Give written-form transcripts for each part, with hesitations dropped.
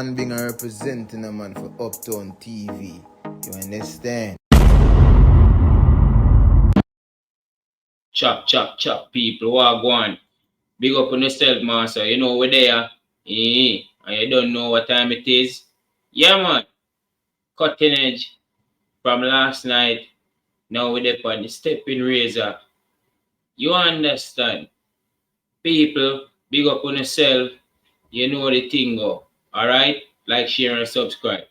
man being a representing a man for Uptown TV. You understand? Chop, people. What go on? Big up on yourself, master. You know we're there. And you don't know what time it is. Yeah, man. Cutting edge from last night. Now we're there on the Steppin razor. You understand? People, big up on yourself. You know the thing go. Alright? Like, share, and subscribe.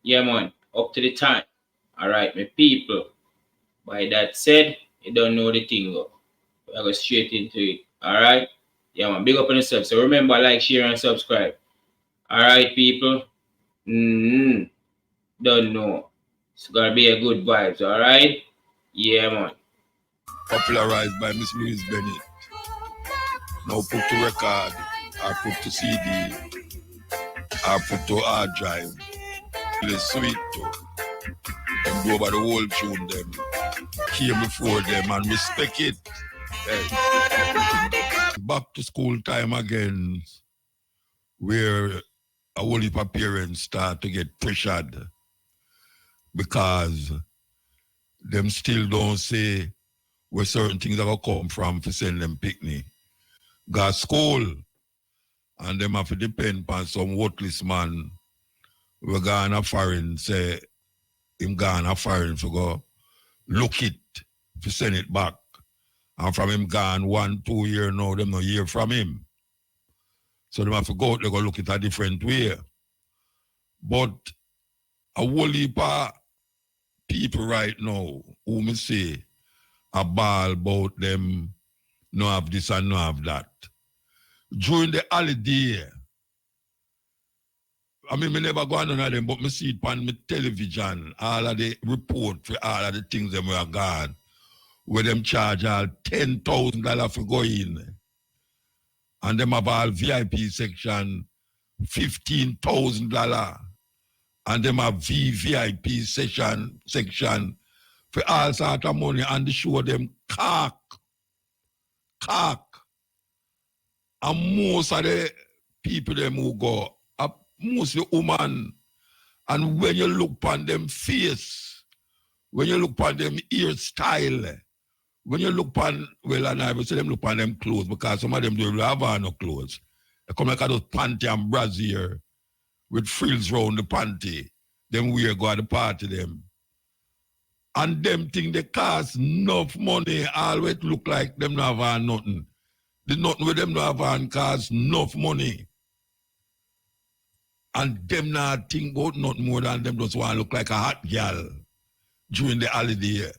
Yeah, man. Up to the time. Alright, my people. By that said, you don't know the thing go. I go straight into it. Alright? Yeah, man. Big up on yourself. So remember, like, share, and subscribe. Alright, people. Don't know. It's gonna be a good vibes, alright? Yeah, man. Popularized by Miss Louise Bennett. Now put to record, or put to CD, or put to hard drive. Really sweet too. Them go over the whole tune them. Came before them and respect it. Hey. Back to school time again, where a whole heap of parents start to get pressured because them still don't say where certain things are going to come from to send them picnic. Got school, and them have to depend on some worthless man who gone a foreign, say him gone a foreign for go look it, to send it back. And from him gone 1-2 years now, them no hear from him. So them have to go out, they go look it a different way. But a whole heap of people right now who me say a ball about them no have this and no have that. During the holiday, I mean, me never go on none of them, but me see it on my television, all of the report for all of the things them were gone, where them charge all $10,000 for go in. And them have all VIP section, $15,000. And them have VVIP section for all sort of money, and they show them cock. And most of the people them who go, are mostly women. And when you look on them face, when you look on them hairstyle, when you look on, well, and I will say them look on them clothes, because some of them don't have on no clothes. They come like those panty and brassiere with frills round the panty. Them wear go at the party them. And them think they cost enough money, always look like them not have nothing. The nothing with them not have cost enough money. And them not think about nothing more than them just want to look like a hot girl during the holiday.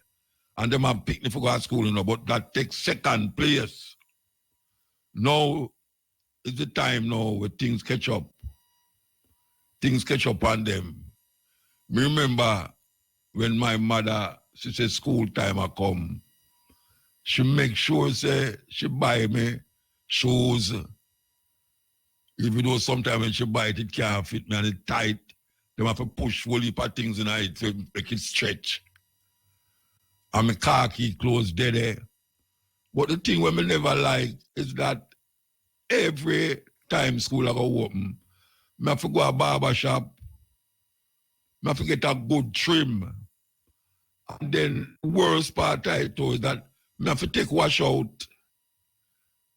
And them have picnic for go to school, you know, but that takes second place. Now is the time now where things catch up. Things catch up on them. Me remember when my mother, she said school time I come, she make sure say she buy me shoes. Even though sometimes when she buy it, it can't fit me and it tight. They have to push whole heap of things in it to make it stretch. And my khaki clothes there. But the thing what me never like is that every time school I go open, I have to go to a barber shop, I have to get a good trim. And then the worst part I told is that I have to take wash out.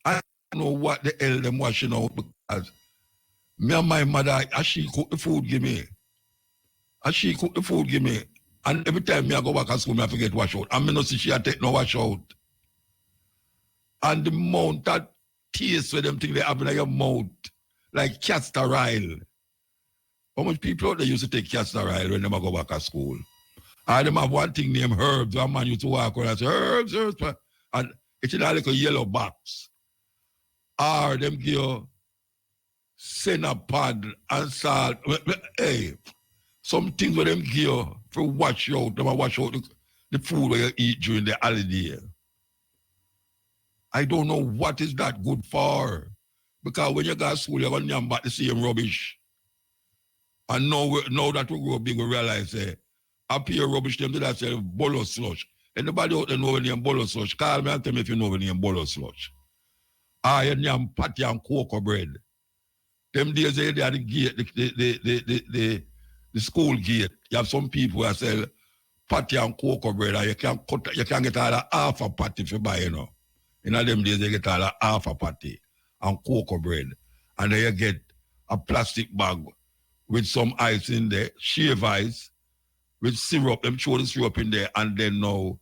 I don't know what the hell them washing out, because me and my mother, as she cook the food give me. And every time I go back to school, I have to get wash out. And I don't see she take no wash out. And the amount that taste where them think they have in your mouth, like castor oil. How much people out there used to take castor oil when they go back to school? And them have one thing named herbs. One man used to walk around and say, herbs. And it's in a little yellow box. Or them give you cinnamon and salt. Hey, some things where them give you for wash out. Them wash out the food where you eat during the holiday. I don't know what is that good for. Because when you go to school, you're going to back the same rubbish. And now that we grow big, we realize up here rubbish them to that say bolo slush. Anybody out there know the name bolo slush? Call me and tell me if you know the name bolo slush. You name patty and cocoa bread. Them days they are the gate, the school gate. You have some people who sell patty and cocoa bread, and you can get all half a patty if you buy, you know. In them days they get all half a patty and cocoa bread. And then you get a plastic bag with some ice in there, shave ice, with syrup, them throw the syrup in there, and then now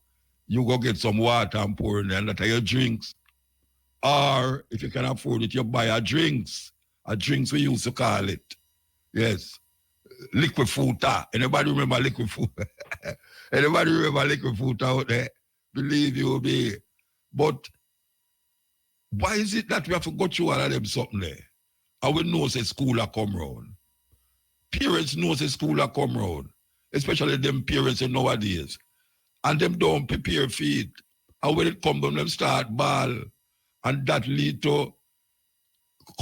you go get some water and pour in there, and that are your drinks. Or if you can afford it, you buy a drinks we used to call it. Yes. Liquid food. Anybody remember liquid food? Anybody remember liquid food out there? Believe you me. But why is it that we have to go through all of them something there? And we know say school are come round. Parents know say school are come round. Especially them parents in nowadays. And them don't prepare for it. And when it comes down, them start ball. And that lead to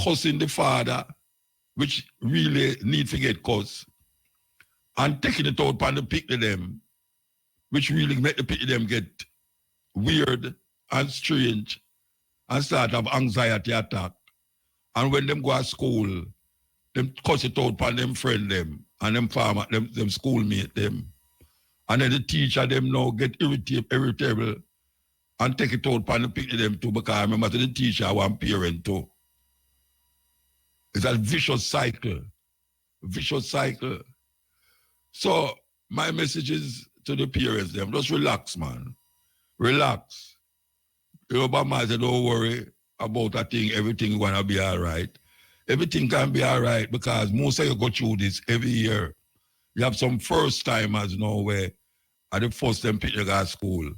cussing the father, which really need to get cussed. And taking it out on the pick of them, which really make the pick of them get weird and strange and start have anxiety attack. And when them go to school, them cuss it out on them friend them and them farmer, them schoolmate them. And then the teacher them now get irritable and take it out on the pick of them too, because I remember the teacher one parent too. It's a vicious cycle. Vicious cycle. So my message is to the parents them, just relax, man. Relax. You know, Obama said, don't worry about a thing, everything gonna be all right. Everything can be all right because most of you go through this every year. You have some first timers now where at the first time people go to school.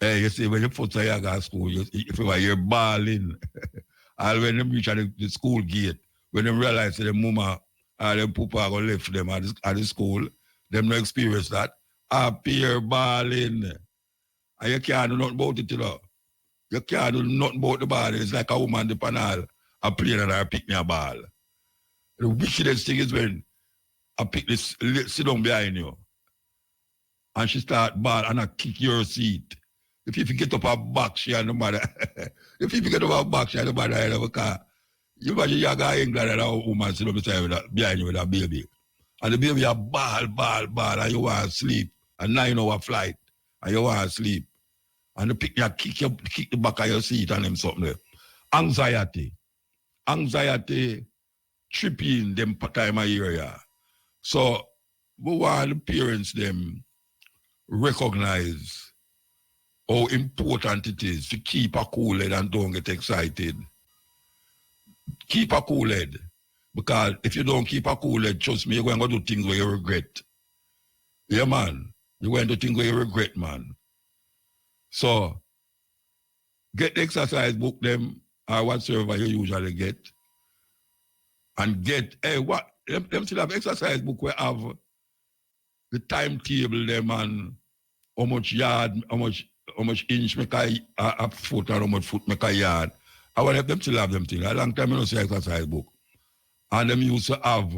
Hey, you see, when you first time you go to school, you're balling. And when them reach at the school gate, when they realize that the mama or the papa are going to left them at the school, them no experience that. Up here balling. And you can't do nothing about it, you know. You can't do nothing about the ball. It's like a woman, the panel, a player and I pick me a ball. The wickedest thing is when I pick this, sit down behind you, and she start ball and I kick your seat. If you get up her back, she and nobody. If you get up her back, she and nobody in the car. You imagine you go to England and a woman sit up behind you with a baby. And the baby a ball, and you want to sleep. A 9-hour flight, and you want to sleep. And you kick the back of your seat and them something there. Anxiety tripping them time of year. So we want the parents them recognize how important it is to keep a cool head and don't get excited. Keep a cool head. Because if you don't keep a cool head, trust me, you're going to do things where you regret. Yeah, man. You're going to do things where you regret, man. So, get the exercise book them or whatsoever you usually get. And get, them still have exercise book where have the timetable them and how much yard, how much inch make a foot and how much foot make a yard. I want them still have them things. A long time I don't see exercise book. And them used to have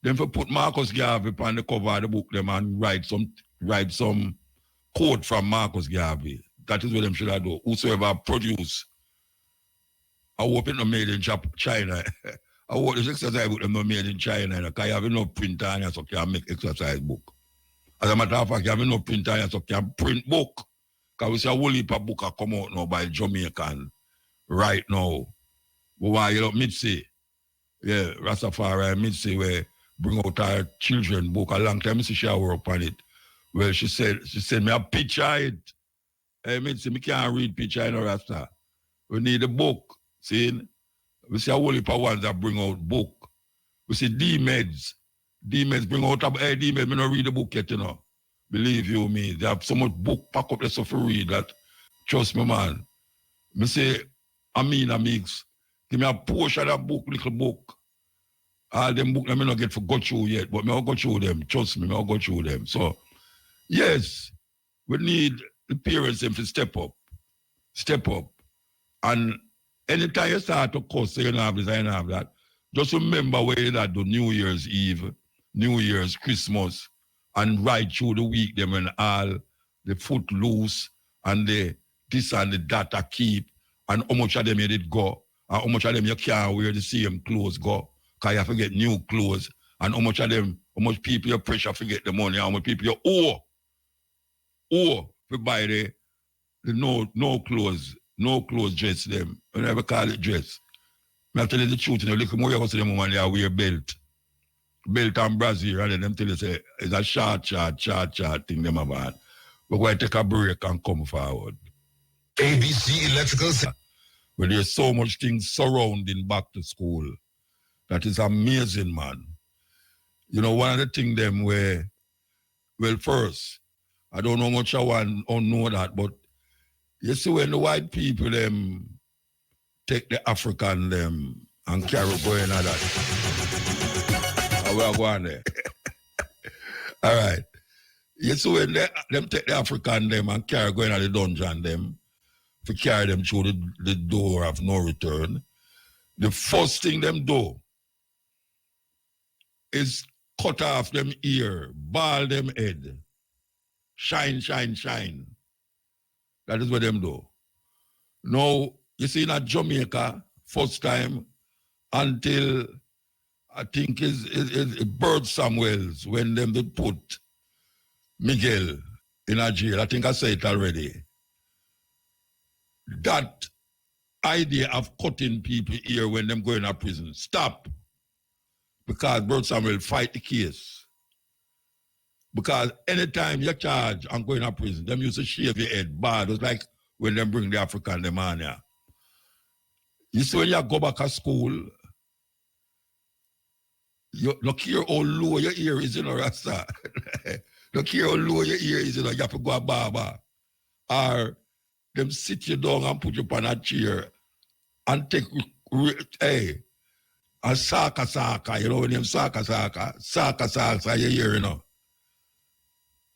them for put Marcus Garvey on the cover of the book them and write some quote from Marcus Garvey. That is what them should have do. Whosoever produce, I hope it not made in China. I hope this exercise book them not made in China because you have enough printer and so can make exercise book. As a matter of fact, you have enough printer and so can print book. Because we see a whole heap of book come out now by Jamaican right now. But why you know Mitzi? Yeah, Rastafari Mitzi where bring out her children book a long time. She work on it. Well, she said me a picture it. Hey, Mitzi, me can't read picture in Rasta. We need a book. See? We see a whole heap of ones that bring out book. We see D-Meds. D-Meds bring out D-Meds, me not read the book yet, you know. Believe you me. They have so much book pack up there stuff to read that. Trust me, man. Me say, Amina mix. Give me a portion of that book, little book. All them book, I may not get for go through yet, but I'll go through them. Trust me, I'll go through them. So, yes, we need the parents them to step up. Step up. And anytime you start to cuss, you don't have this, I don't have that. Just remember where you do New Year's Eve, New Year's, Christmas, and right through the week, them and all the foot loose and the this and the that I keep, and how much of them you did go, And how much of them you can't wear the same clothes go, because you have to get new clothes. And how much of them, how much people you pressure to get the money, how much people you owe to buy the no clothes dress them. I never call it dress. I tell you the truth, look more you go see them when they wear belt and brassiere, and then them tell you say it's a short thing them about. We're going to take a break and come forward. ABC Electrical. Where there's so much things surrounding back to school. That is amazing, man. You know, one of the things them where, well, first, I don't know much I want to know that, but you see when the white people them take the African them and carry going at that. How we are going there? All right. You see when them take the African them and carry going at the dungeon them, to carry them through the door of no return, the first thing them do is cut off them ear, bald them head, shine. That is what them do. Now, you see in Jamaica, first time until I think is Bird Samuels, when them did put Miguel in a jail. I think I said it already. That idea of cutting people ear when them going to prison, stop. Because Bird Samuel fight the case. Because anytime you charge and going to prison, them used to shave your head bad. It's like when them bring the African them on here. You see when you go back to school, you look here how low your ear is, you know, Rasta. Look here how low your ear is, you know, you have to go a barber. Or them sit you down and put you on a chair and take, hey, a saka, you know, when them saka, you hear, you know.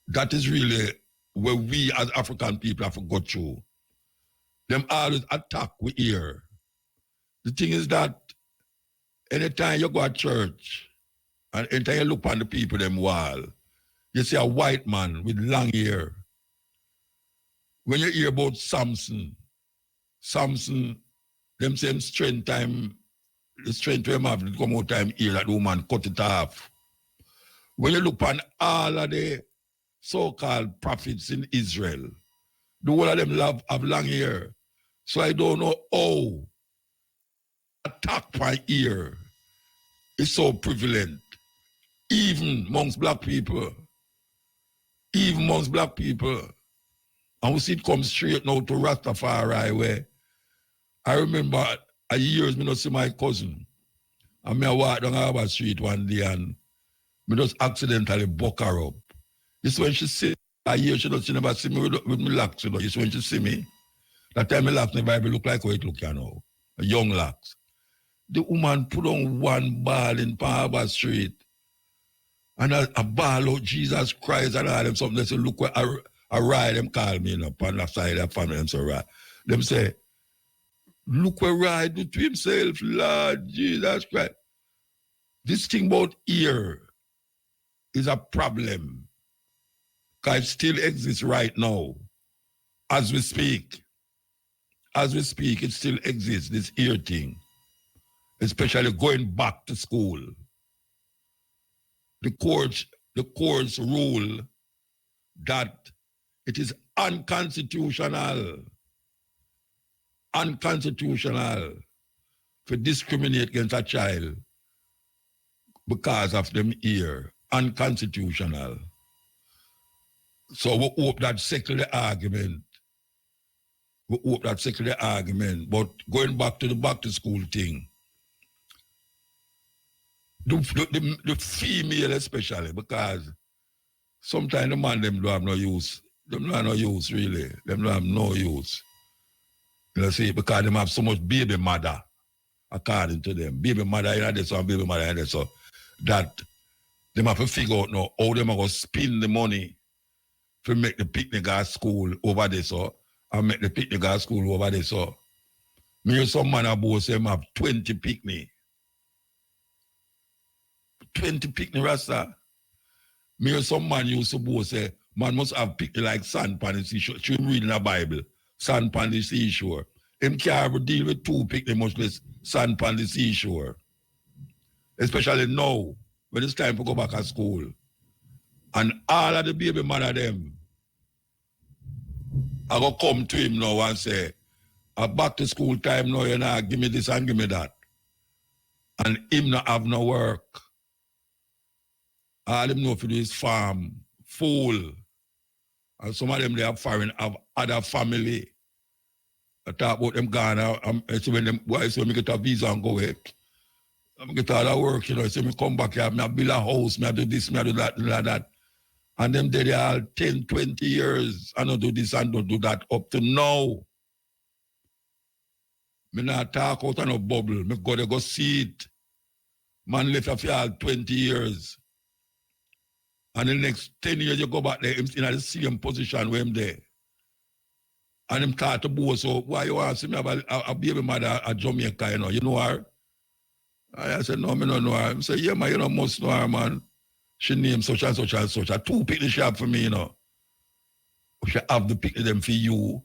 That is really where we as African people have to go through. Them always attack with ear. The thing is that anytime you go to church and anytime you look on the people them wall, you see a white man with long hair. When you hear about Samson, them same strength time, the strength we have to come out time here that the woman cut it off. When you look on all of the so-called prophets in Israel, the whole of them have long hair. So I don't know how attack by ear is so prevalent, even amongst black people. And we see it come straight now to Rastafari where I remember a years me not see my cousin. And I walk down Harbour Street one day and me just accidentally buck her up. This when she see a year she never see me with me locks, you know. This when she see me. That time me locks never look like how it look, you know. A young locks. The woman put on one ball in Harbour Street. And a ball out Jesus Christ and all them something. They say, look where a ride them call me, you know, on the side of the family, them say, right. Them say, look where ride do to himself, Lord Jesus Christ. This thing about ear is a problem. Because it still exists right now. As we speak, it still exists, this ear thing. Especially going back to school. The courts rule that it is unconstitutional to discriminate against a child because of them ear. Unconstitutional. So we hope that settle the argument. But going back to the back to school thing, the female especially, because sometimes the man them don't have no use. Them don't have no use really. Them don't have no use. You see, because them have so much baby mother, according to them. Baby mother in this one, baby mother in this one. That them have to figure out now how them are going to spend the money to make the picnic at school over there, so, and make the picnic at school over there, so. Me and some man about say have 20 picnic. 20 picnic, Rasta. Me and some man used to both say, man must have picnic like sand pan the seashore. She reading the Bible. Sand pan the seashore. him can't deal with two picnic, much less sand on the seashore. Especially now, when it's time to go back to school. And all of the baby mother them, I go come to him now and say, I'm back to school time now, you know, give me this and give me that. And him not have no work. All him know for his farm, full. And some of them, they have foreign, have other family. I talk about them Ghana, I say when them, I say when I get a visa and go away. I get all that work, you know, I say me come back here, I build a house, I do this, I do that, like that. And them they are 10, 20 years. I don't do this and don't do that up to now. Me not talk out of no bubble. Me go see it. Man left of y'all 20 years. And the next 10 years you go back there, him in the same position where him there. And him start to boast, so why you want to see me have a baby mother at Jamaica, you know? You know her? I said, no, me don't know her. I said, yeah, man, you know, must know her, man. She named such and such and such. A two picnic shop for me, you know. She have the picnic them for you.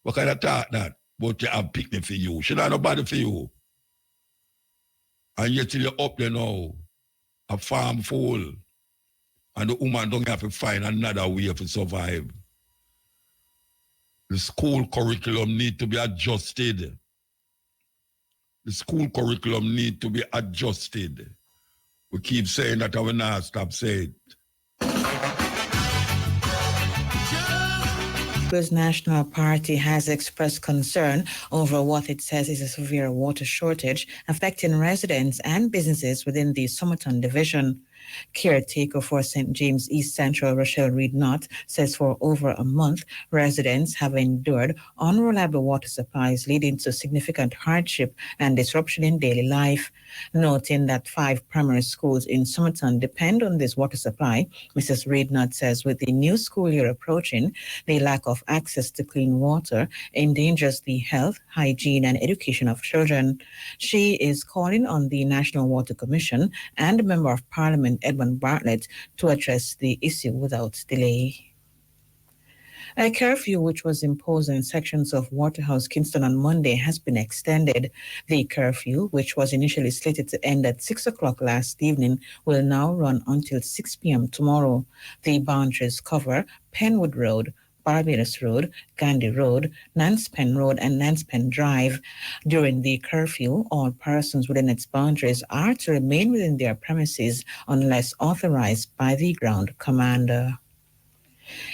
What kind of talk that? But you have picnic for you. She not nobody for you. And yet till you're up there now, a farm full, and the woman don't have to find another way to survive. The school curriculum need to be adjusted. The school curriculum need to be adjusted. We keep saying that I will not stop saying People's National Party has expressed concern over what it says is a severe water shortage affecting residents and businesses within the Somerton division. Caretaker for St. James East Central, Rochelle Reed-Knott, says for over a month, residents have endured unreliable water supplies, leading to significant hardship and disruption in daily life. Noting that 5 primary schools in Somerton depend on this water supply, Mrs. Reed-Knott says with the new school year approaching, the lack of access to clean water endangers the health, hygiene, and education of children. She is calling on the National Water Commission and Member of Parliament Edmund Bartlett to address the issue without delay. A curfew which was imposed in sections of Waterhouse Kingston on Monday has been extended. The curfew, which was initially slated to end at 6 o'clock last evening, will now run until 6 p.m. tomorrow. The boundaries cover Penwood Road, Barbados Road, Gandhi Road, Nanspen Road, and Nanspen Drive. During the curfew, all persons within its boundaries are to remain within their premises unless authorized by the ground commander.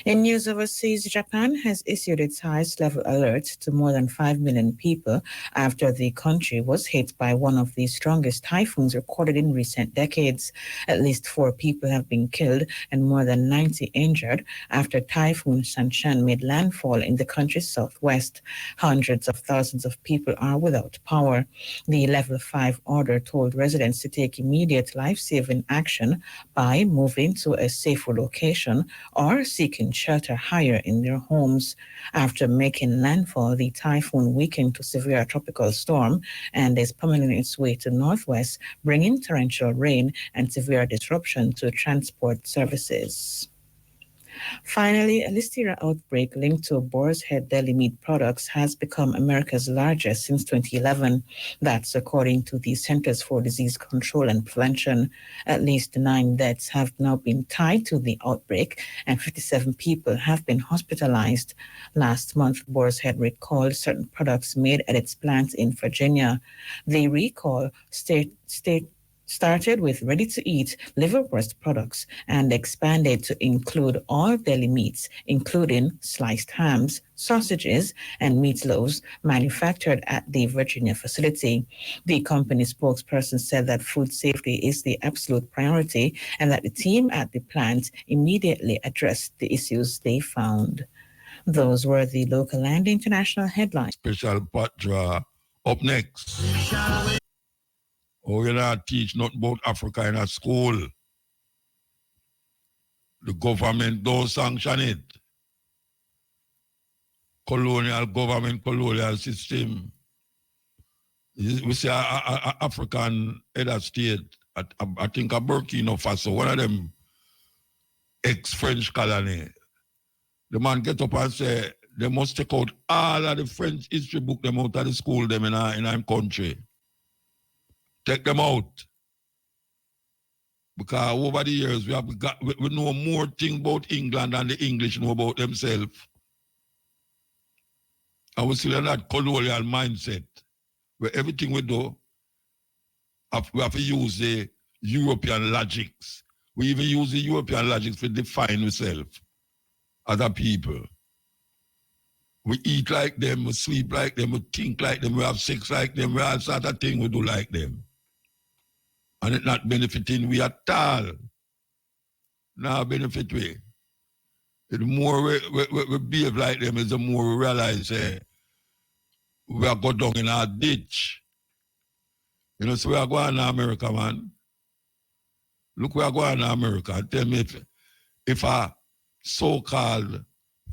In news overseas, Japan has issued its highest level alert to more than 5 million people after the country was hit by one of the strongest typhoons recorded in recent decades. At least 4 people have been killed and more than 90 injured after Typhoon Sanchan made landfall in the country's southwest. Hundreds of thousands of people are without power. The level 5 order told residents to take immediate life-saving action by moving to a safer location or seeking shelter higher in their homes. After making landfall, the typhoon weakened to severe tropical storm and is pummeling its way to northwest, bringing torrential rain and severe disruption to transport services. Finally, a listeria outbreak linked to Boar's Head deli meat products has become America's largest since 2011. That's according to the Centers for Disease Control and Prevention. At least 9 deaths have now been tied to the outbreak, and 57 people have been hospitalized. Last month, Boar's Head recalled certain products made at its plants in Virginia. The recall started with ready-to-eat liverwurst products and expanded to include all deli meats, including sliced hams, sausages, and meatloaves manufactured at the Virginia facility. The company spokesperson said that food safety is the absolute priority and that the team at the plant immediately addressed the issues they found. Those were the local and international headlines. Special pot draw. Up next. Oh, you not teach nothing about Africa in a school. The government don't sanction it. Colonial government, colonial system. We say African head of state, I think a Burkina Faso, one of them ex-French colony. The man get up and say, they must take out all of the French history book them out of the school them in our country. Take them out. Because over the years, we know more things about England than the English know about themselves. And we still in that colonial mindset where everything we do, we have to use the European logics. We even use the European logics to define ourselves as a people. We eat like them, we sleep like them, we think like them, we have sex like them, we all sort of thing we do like them. And it's not benefiting we at all. Now benefit we. The more we behave like them, is the more we realize we are going down in our ditch. You know, so we are going to America, man. Look, we are going to America. Tell me if a so-called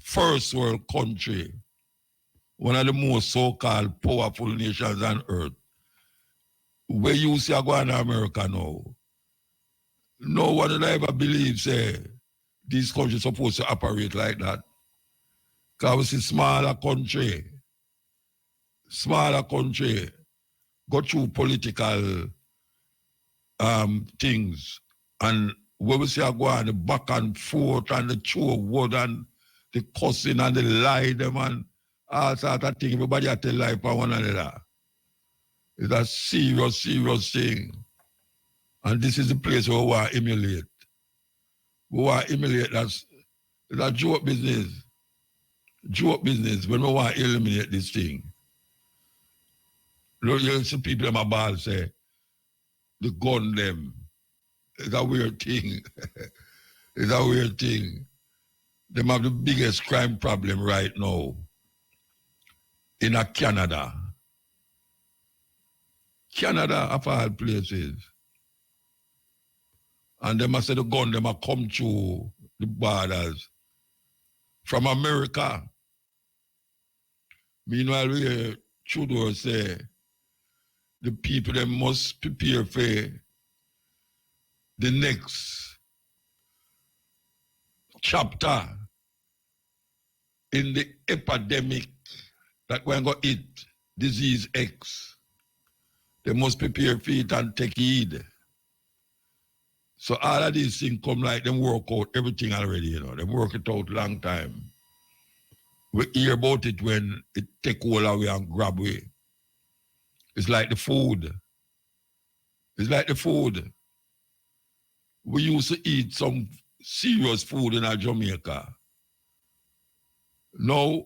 first world country, one of the most so-called powerful nations on earth, where you see going to America now, no one will ever believe these countries supposed to operate like that. Because it's a smaller country, go through political things, and where we see going the back and forth and the throw word and the cussing and the lie them and all sort of things, everybody has to lie for one another. It's a serious, serious thing. And this is the place where we want to emulate. We want to emulate it's a joke business. Joke business when we want to eliminate this thing. Look, you see people in my ball say, the gun them. It's a weird thing. It's a weird thing. They have the biggest crime problem right now in Canada. Canada, of all places. And they must say the gun, they must come through the borders from America. Meanwhile, we hear Trudeau say the people they must prepare for the next chapter in the epidemic that we're going to hit disease X. They must prepare for it and take heed. So all of these things come like them work out everything already, you know. They work it out long time. We hear about it when it take all away and grab away. It's like the food. It's like the food. We used to eat some serious food in Jamaica. Now,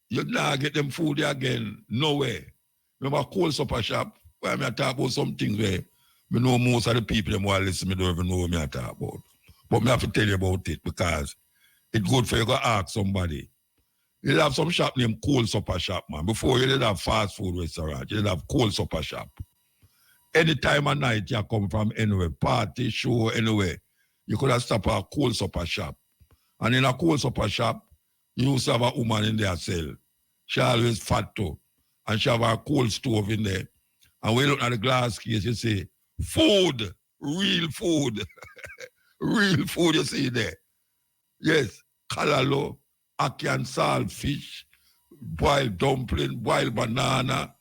you not get them food there again. No way. Remember cold supper shop? Where I talk about some things where I know most of the people them who listen, I don't even know what I talk about. But I have to tell you about it because it's good for you to ask somebody. You have some shop named Cold Supper Shop, man. Before you didn't have fast food restaurant, you didn't have Cold Supper Shop. Any time of night you come from anywhere, party, show, anywhere, you could have stopped at a Cold Supper Shop. And in a Cold Supper Shop, you used to have a woman in there sell. She always fat too. And she have a cold stove in there. And when you look at the glass case, you see, food, real food. Real food you see there. Yes, kalalo, ackee and salt fish, boiled dumpling, boiled banana,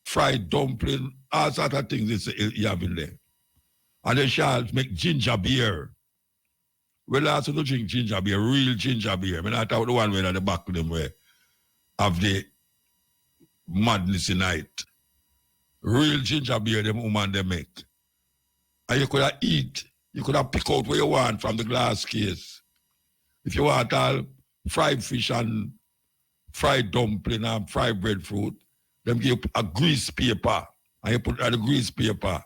fried dumpling, all sorts of things you have in there. And then she'll make ginger beer. Well, also to drink ginger beer, real ginger beer. I mean, I thought the one where at the back of them where have the madness in night. Real ginger beer, them woman they make. And you could have eat, you could have pick out what you want from the glass case. If you want all fried fish and fried dumpling and fried breadfruit, them give a grease paper. And you put it on the grease paper.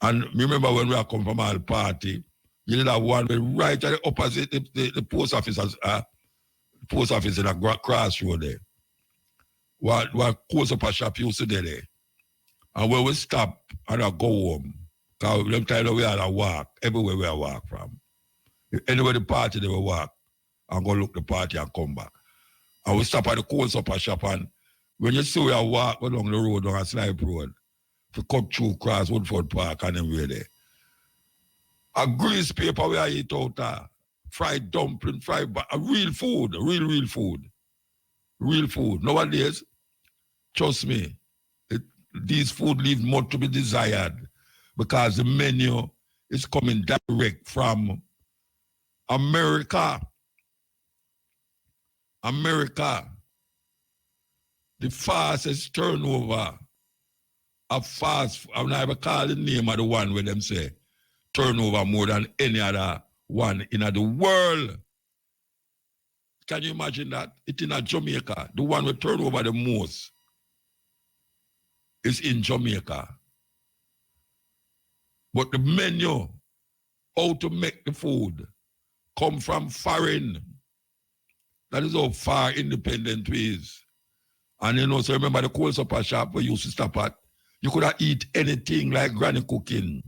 And remember when we come from our party, you did have one right at the opposite, the post office in a crossroad there. What Cold Supper Shop used to do there. And when we stop and I go home, because them time we had a walk, everywhere we walk from. Anywhere the party they will walk, and go look the party and come back. And we stop at the Cold Supper Shop, and when you see we walk along the road, on a Snipe Road, to come through across Woodford Park and then we're there. A grease paper we eat out fried dumpling, real food, real food. real food. Nowadays, trust me, these food leave much to be desired because the menu is coming direct from America. America, the fastest turnover of fast, I'm not even call the name of the one where them say turnover more than any other one in the world. Can you imagine that? It's in Jamaica. The one we turn over the most is in Jamaica. But the menu, how to make the food, come from foreign. That is how far independent we is. And you know, so remember the cold supper shop we used to stop at? You could have eat anything like granny cooking.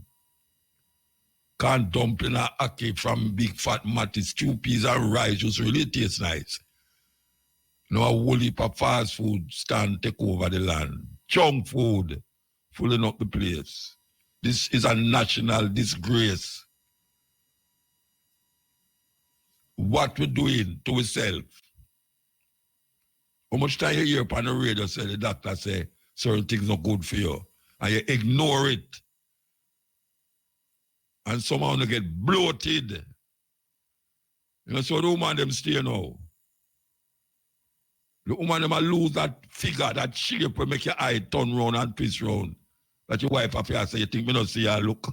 Can't dumpling a ackee from big fat matty, stew peas and rice, just really taste nice. You know, a whole heap of fast food stand take over the land. Junk food filling up the place. This is a national disgrace. What we're doing to ourselves. How much time you hear upon the radio say the doctor say certain things not good for you and you ignore it. And somehow you get bloated. You know, so the woman them stay now. The woman them lose that figure, that shape will make your eye turn round and twist round. That your wife have to say, you think me not see her look?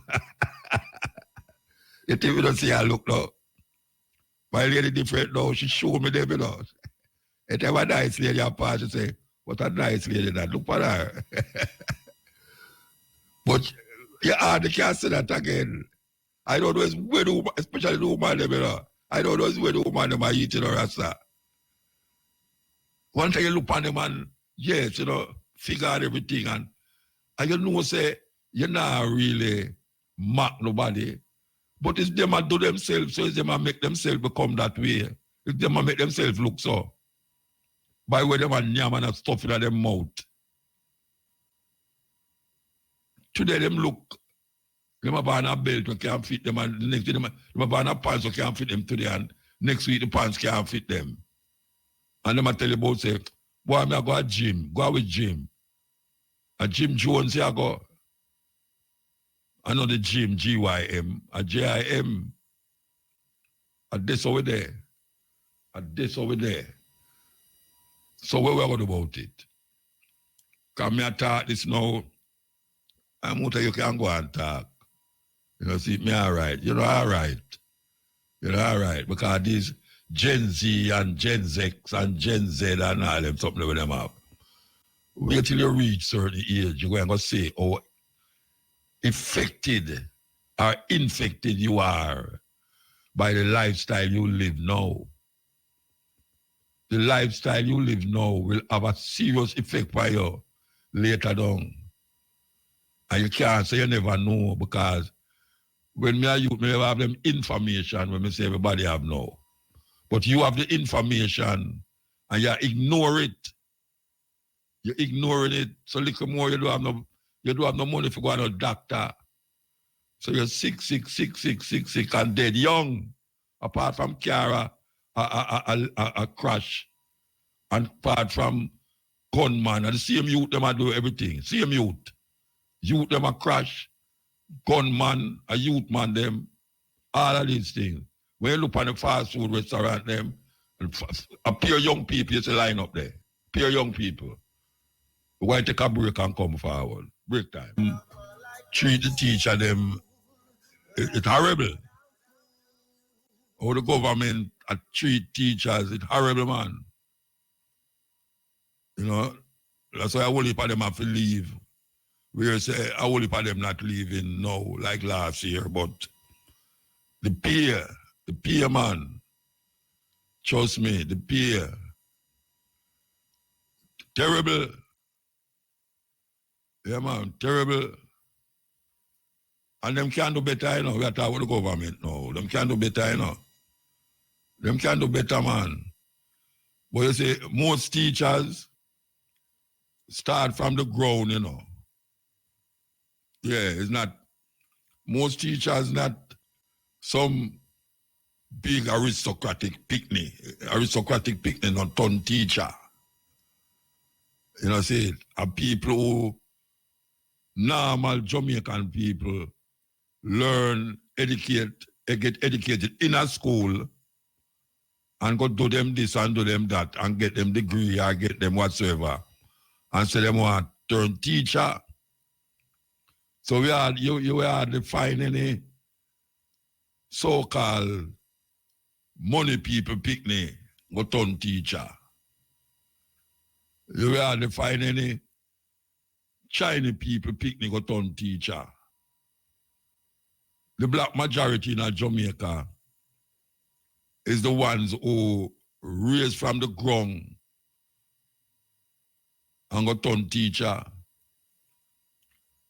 You think me not see her look now? My lady different now, she show me them, you know. It ever nice lady apart, she say, what a nice lady that, look for her. But you hardly can't say that again. I don't know where the woman, especially the woman them, you know. I don't know where the woman them are eating or rasta. One time you look on them and, yes, you know, figure out everything and you know, say, you're not really mock nobody. But it's them that do themselves, so it's them that make themselves become that way. It's them that make themselves look so. By way them and yam and stuff in their mouth. Today them look, them have on a belt that can't fit them, and the next day them have on a pants that can't fit them today, and next week the pants can't fit them. And them tell you about, say, boy, I go to gym, go with Jim. A Jim Jones here I go. I know the Jim, G-Y-M, a J-I-M. A this over there. A this over there. So where we going about it? Come here talk this now. I'm going to tell you can go and talk. You know, see, me all right. You know, all right. You know, all right. Because these Gen Z and Gen Z and Gen Z and all them, something with them have. Wait till you reach certain age, you're going to say how affected or infected you are by the lifestyle you live now. The lifestyle you live now will have a serious effect by you later on. And you can't say you never know because when me and you never have them information when me say everybody have now. But you have the information and you ignore it. You're ignoring it. So little more you don't have no money for going to a doctor. So you're sick, and dead young. Apart from Kiara, a crash. And apart from gunman. And the same youth them a do everything. Same youth. Youth them a crash. Gunman, a youth man them. All of these things. When you look on the fast food restaurant them, a pure young people is a line up there. Pure young people. Why take a break and come forward? Break time. Treat the teacher them. It's horrible. How the government treat teachers, it's horrible, man. You know, that's why a whole heap of them have to leave. We say a whole heap of them not leaving now, like last year, but the peer, man. Trust me, the peer. Terrible. Yeah, man, terrible. And them can't do better, you know. We are talking about the government now. Them can't do better, you know. Them can't do better, man. But you see, most teachers start from the ground, you know. Yeah, it's not, most teachers not some big aristocratic picnic, not turn teacher. You know, see, and people who, normal Jamaican people, learn, get educated in a school and go do them this and do them that and get them degree or get them whatsoever and say them want to turn teacher. So you hardly find any so-called money people picnic go turn teacher. You hardly find any Chinese people picnic go turn teacher. The black majority in Jamaica is the ones who raised from the ground and go turn teacher.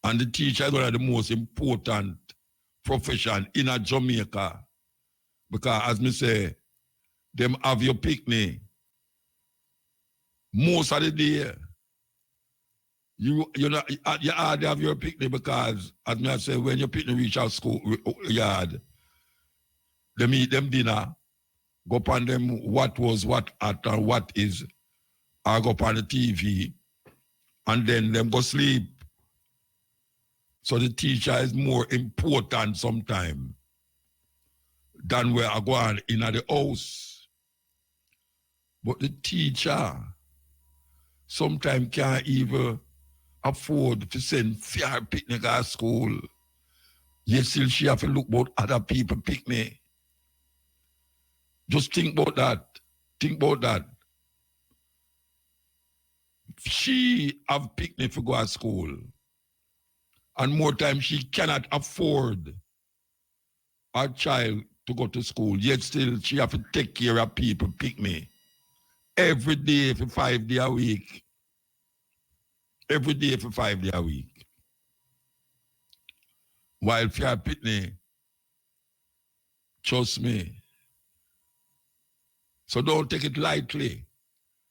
And the teacher is one of the most important profession in a Jamaica. Because as me say, them have your picnic most of the day. You hardly have your picnic because, as me say, when your picnic reach our school yard, them eat them dinner, go upon them what was, what at, and what is, or go upon the TV, and then them go sleep. So the teacher is more important sometimes than where I go on in the house. But the teacher sometimes can't even afford to send fair picnic at school. Yet still she have to look about other people picnic. Just think about that. Think about that. She have picnic to go to school. And more time she cannot afford her child to go to school. Yet still she have to take care of people picnic. Every day for 5 days a week. Every day for 5 days a week. While fair picnic, trust me. So don't take it lightly.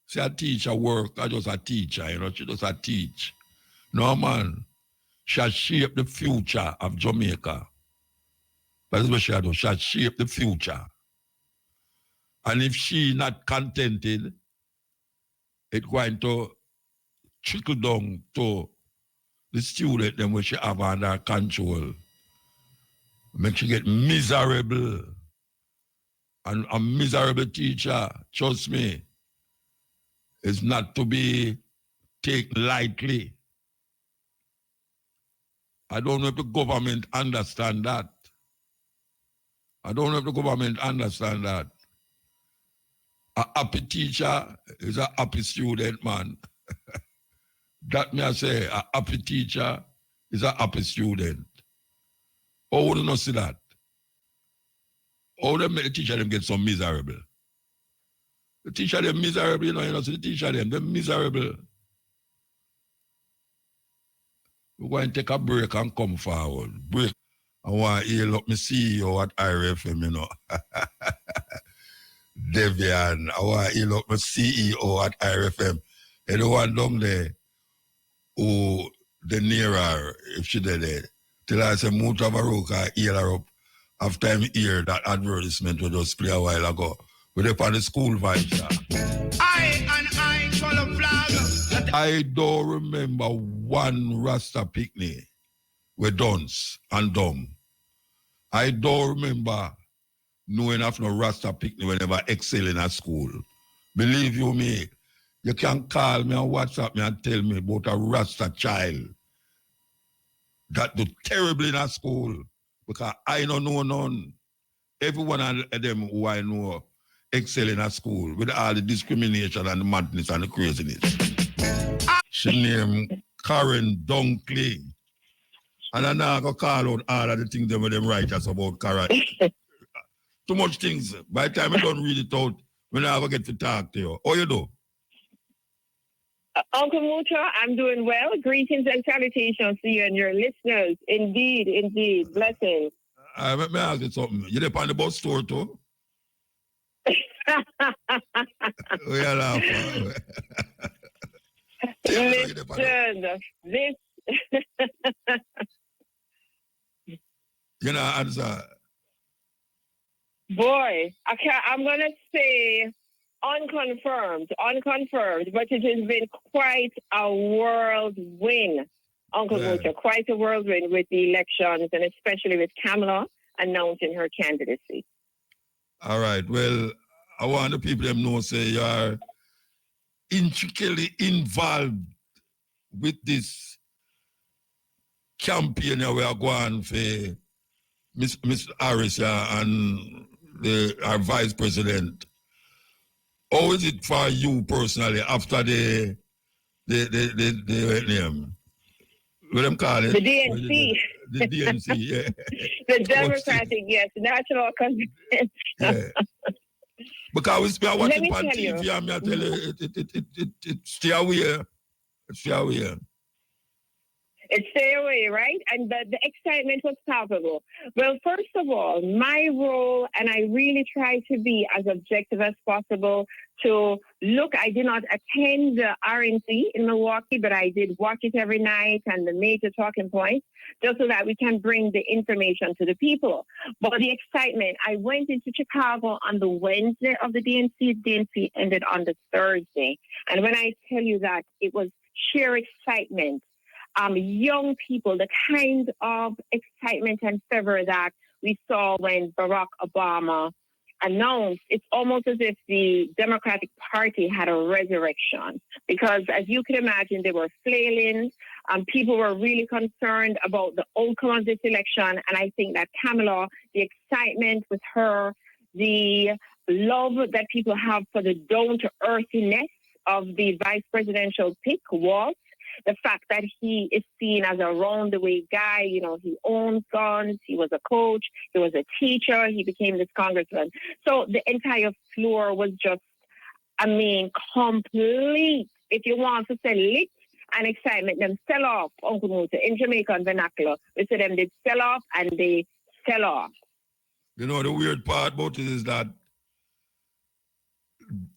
Say a teacher work, I just a teacher, you know, she just a teach. No man, she has shaped the future of Jamaica. That's what she do. She has shaped the future. And if she not contented, it's going to trickle down to the student them which she have under control. Make she get miserable. And a miserable teacher, trust me, is not to be taken lightly. I don't know if the government understand that. I don't know if the government understand that. A happy teacher is a happy student, man. That me I say, a happy teacher is a happy student. How would you not see that? How would they make the teacher them get so miserable? The teacher them miserable, you know, see the teacher them, they're miserable. We're going to take a break and come forward. Break. I want to hear up my CEO at IRFM, you know. Devian, I want to hear up my CEO at IRFM. Anyone down there who the nearer, if she did it, till I say Mutabaruka, heal her up. After I hear that advertisement we just play a while ago. We're up on the school vibes. I follow flag. I don't remember one Rasta picnic with dance and dumb. I don't remember knowing of no Rasta picnic whenever excelling at school. Believe you me, you can call me and WhatsApp me and tell me about a Rasta child that do terribly in a school because I don't know none. Everyone of them who I know excelling at school with all the discrimination and the madness and the craziness. She named Karen Dunkley. And I now go call out all of the things them with them writers about Karen. Too much things. By the time I don't read it out, when I ever get to talk to you. How you do? Uncle Muta, I'm doing well. Greetings and salutations to you and your listeners. Indeed, indeed. Blessings. Let me ask you something. You there on the bus store too? We are laughing. Listen, this... You know, answer. Boy, I'm going to say Unconfirmed, but it has been quite a whirlwind, Uncle Muta, quite a whirlwind with the elections, and especially with Kamala announcing her candidacy. All right. Well, I want the people to know, say, you are intricately involved with this campaign that we are going for Miss Harris and our vice president. How is it for you personally after the name? What them call it? The DNC. The DNC, yeah. The Democratic, yes, National Convention. Yeah. Because we are watching on TV, you. and I tell you, it stay away. Stay away. It stay away, right? And the excitement was palpable. Well, first of all, my role, and I really try to be as objective as possible to look, I did not attend the RNC in Milwaukee, but I did watch it every night and the major talking points, just so that we can bring the information to the people. But the excitement, I went into Chicago on the Wednesday of the DNC. DNC ended on the Thursday. And when I tell you that it was sheer excitement, young people, the kind of excitement and fervor that we saw when Barack Obama announced, it's almost as if the Democratic Party had a resurrection. Because as you can imagine, they were flailing. People were really concerned about the outcome of this election. And I think that Kamala, the excitement with her, the love that people have for the down-to-earthiness of the vice presidential pick was the fact that he is seen as a round-the-way guy. You know, he owns guns, he was a coach, he was a teacher, he became this congressman. So the entire floor was just, complete. If you want to say lit and excitement, them sell off, Uncle Muta, in Jamaican vernacular. We say them did sell off and they sell off. You know, the weird part about it is that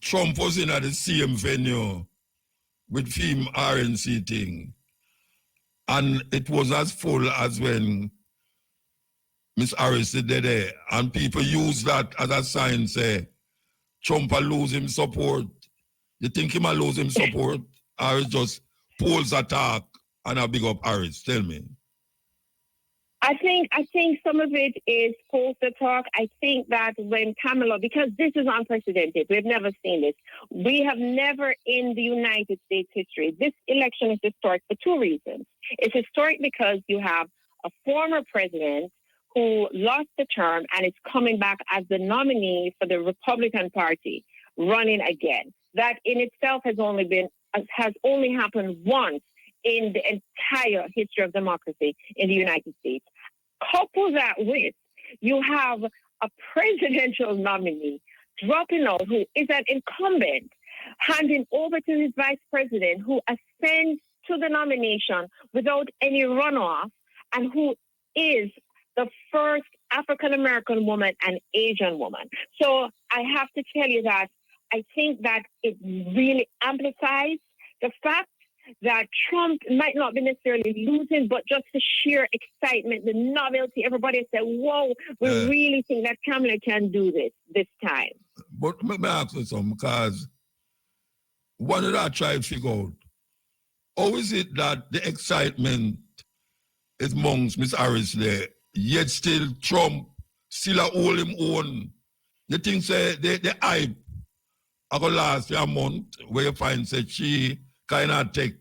Trump was in at the same venue with film RNC thing. And it was as full as when Miss Harris did there. And people use that as a sign, say, Trump will lose him support. You think he will lose him support? Or it's just polls attack and a big up Harris? Tell me. I think some of it is polls attack. I think that when Kamala, because this is unprecedented, we've never seen this. We have never in the United States history. This election is historic for two reasons. It's historic because you have a former president who lost the term and is coming back as the nominee for the Republican Party, running again. That in itself has only happened once in the entire history of democracy in the United States. Couple that with, you have a presidential nominee dropping out who is an incumbent, handing over to his vice president who ascends to the nomination without any runoff, and who is the first African-American woman and Asian woman. So I have to tell you that I think that it really amplifies the fact that Trump might not be necessarily losing, but just the sheer excitement, the novelty. Everybody said, whoa, we really think that Kamala can do this time. But let me ask you something, because what did I try to figure out? How is it that the excitement is amongst Miss Harris there, yet still Trump still a hold him on? You think say the hype I go last a month where you find say she kind of take,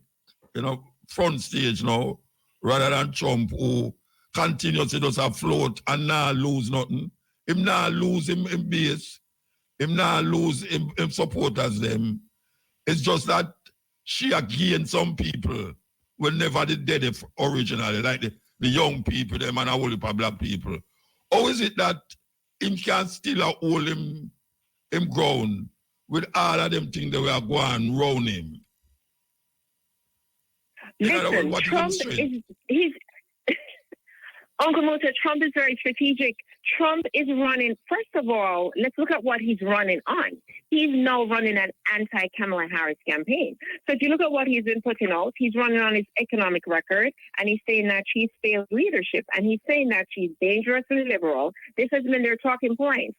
front stage now, rather than Trump who continuously does afloat and not lose nothing. Him not lose him base. Him not lose him supporters them. It's just that she again some people will never did dead originally, like the young people, them and a whole heap of black people. How is it that him can still hold him ground with all of them things that we are going round him? Listen, Trump he's Uncle Muta, Trump is very strategic. Trump is running, first of all, let's look at what he's running on. He's now running an anti-Kamala Harris campaign. So if you look at what he's been putting out, he's running on his economic record, and he's saying that she's failed leadership, and he's saying that she's dangerously liberal. This has been their talking points.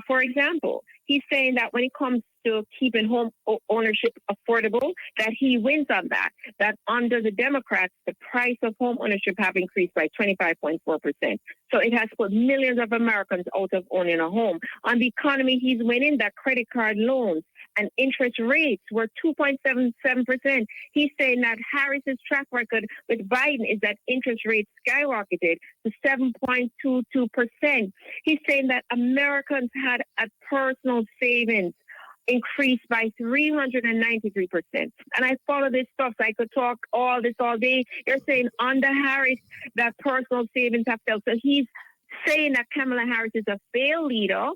For example, He's saying that when it comes to keeping home ownership affordable, that he wins on that. That under the Democrats, the price of home ownership have increased by 25.4%. So it has put millions of Americans out of owning a home. On the economy, he's winning that credit card loans and interest rates were 2.77%. He's saying that Harris's track record with Biden is that interest rates skyrocketed to 7.22%. He's saying that Americans had a personal savings increased by 393%. And I follow this stuff, so I could talk all this all day. You're saying under Harris that personal savings have fell. So he's saying that Kamala Harris is a failed leader.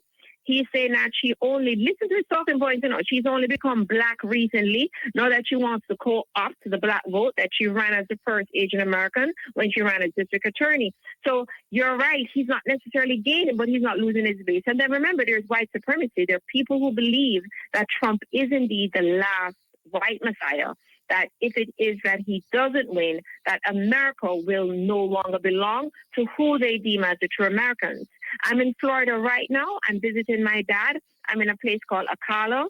He's saying that she only, listen to his talking points, she's only become black recently. Now that she wants to co-opt the black vote, that she ran as the first Asian American when she ran as district attorney. So you're right, he's not necessarily gaining, but he's not losing his base. And then remember, there's white supremacy. There are people who believe that Trump is indeed the last white messiah, that if it is that he doesn't win, that America will no longer belong to who they deem as the true Americans. I'm in Florida right now. I'm visiting my dad. I'm in a place called Ocala,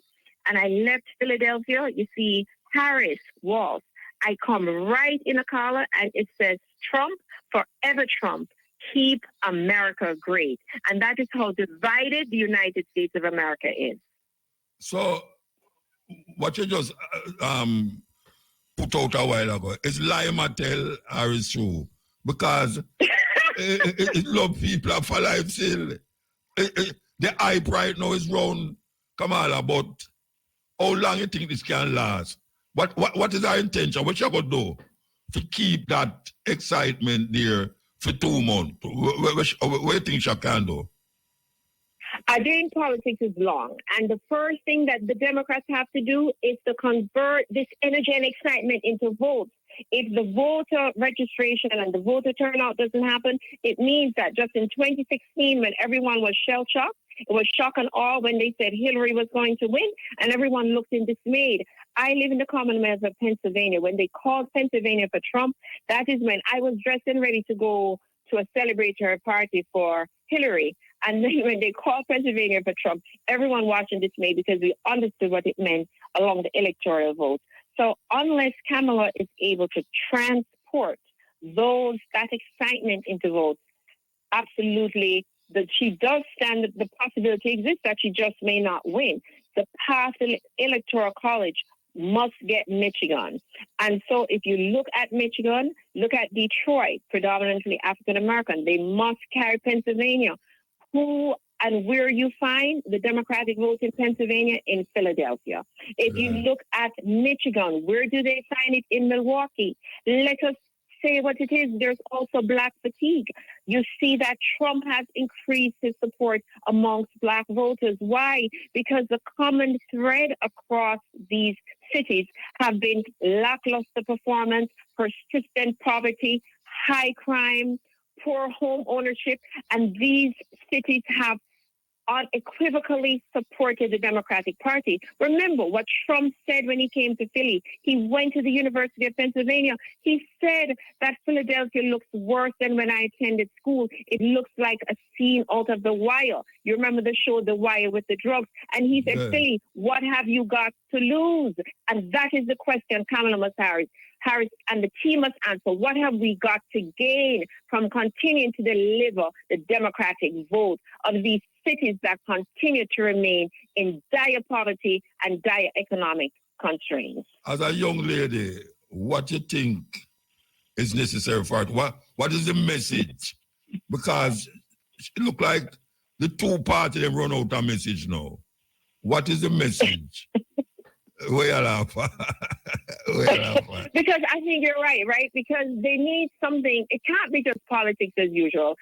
and I left Philadelphia. You see Harris Walls. I come right in Ocala, and it says Trump, forever Trump, keep America great. And that is how divided the United States of America is. So what you just put out a while ago, is lie Mattel or is true? Because it love people for life still. The hype right now is round Kamala, but how long you think this can last? What is our intention? What you going to do to keep that excitement there for 2 months? What do you think she can do? Doing politics is long. And the first thing that the Democrats have to do is to convert this energy and excitement into votes. If the voter registration and the voter turnout doesn't happen, it means that just in 2016, when everyone was shell-shocked, it was shock and awe when they said Hillary was going to win, and everyone looked in dismayed. I live in the Commonwealth of Pennsylvania. When they called Pennsylvania for Trump, that is when I was dressed and ready to go to a celebratory party for Hillary. And then when they called Pennsylvania for Trump, everyone watched in dismay because we understood what it meant along the electoral vote. So unless Kamala is able to transport that excitement into votes, absolutely, that she does stand, the possibility exists that she just may not win. The path to the Electoral College must get Michigan. And so if you look at Michigan, look at Detroit, predominantly African-American, they must carry Pennsylvania. Who and where you find the Democratic vote in Pennsylvania? In Philadelphia. If you look at Michigan, where do they find it? In Milwaukee. Let us say what it is. There's also black fatigue. You see that Trump has increased his support amongst black voters. Why? Because the common thread across these cities have been lackluster performance, persistent poverty, high crime, poor home ownership, and these cities have unequivocally supported the Democratic Party. Remember what Trump said when he came to Philly. He went to the University of Pennsylvania. He said that Philadelphia looks worse than when I attended school. It looks like a scene out of The Wire. You remember the show The Wire with the drugs? And he said, Philly, what have you got to lose? And that is the question Kamala Harris and the team must answer. What have we got to gain from continuing to deliver the Democratic vote of these cities that continue to remain in dire poverty and dire economic constraints? As a young lady, what do you think is necessary for it? What is the message? Because it looks like the two parties have run out of message now. What is the message? Where you laugh? Because I think you're right? Because they need something. It can't be just politics as usual.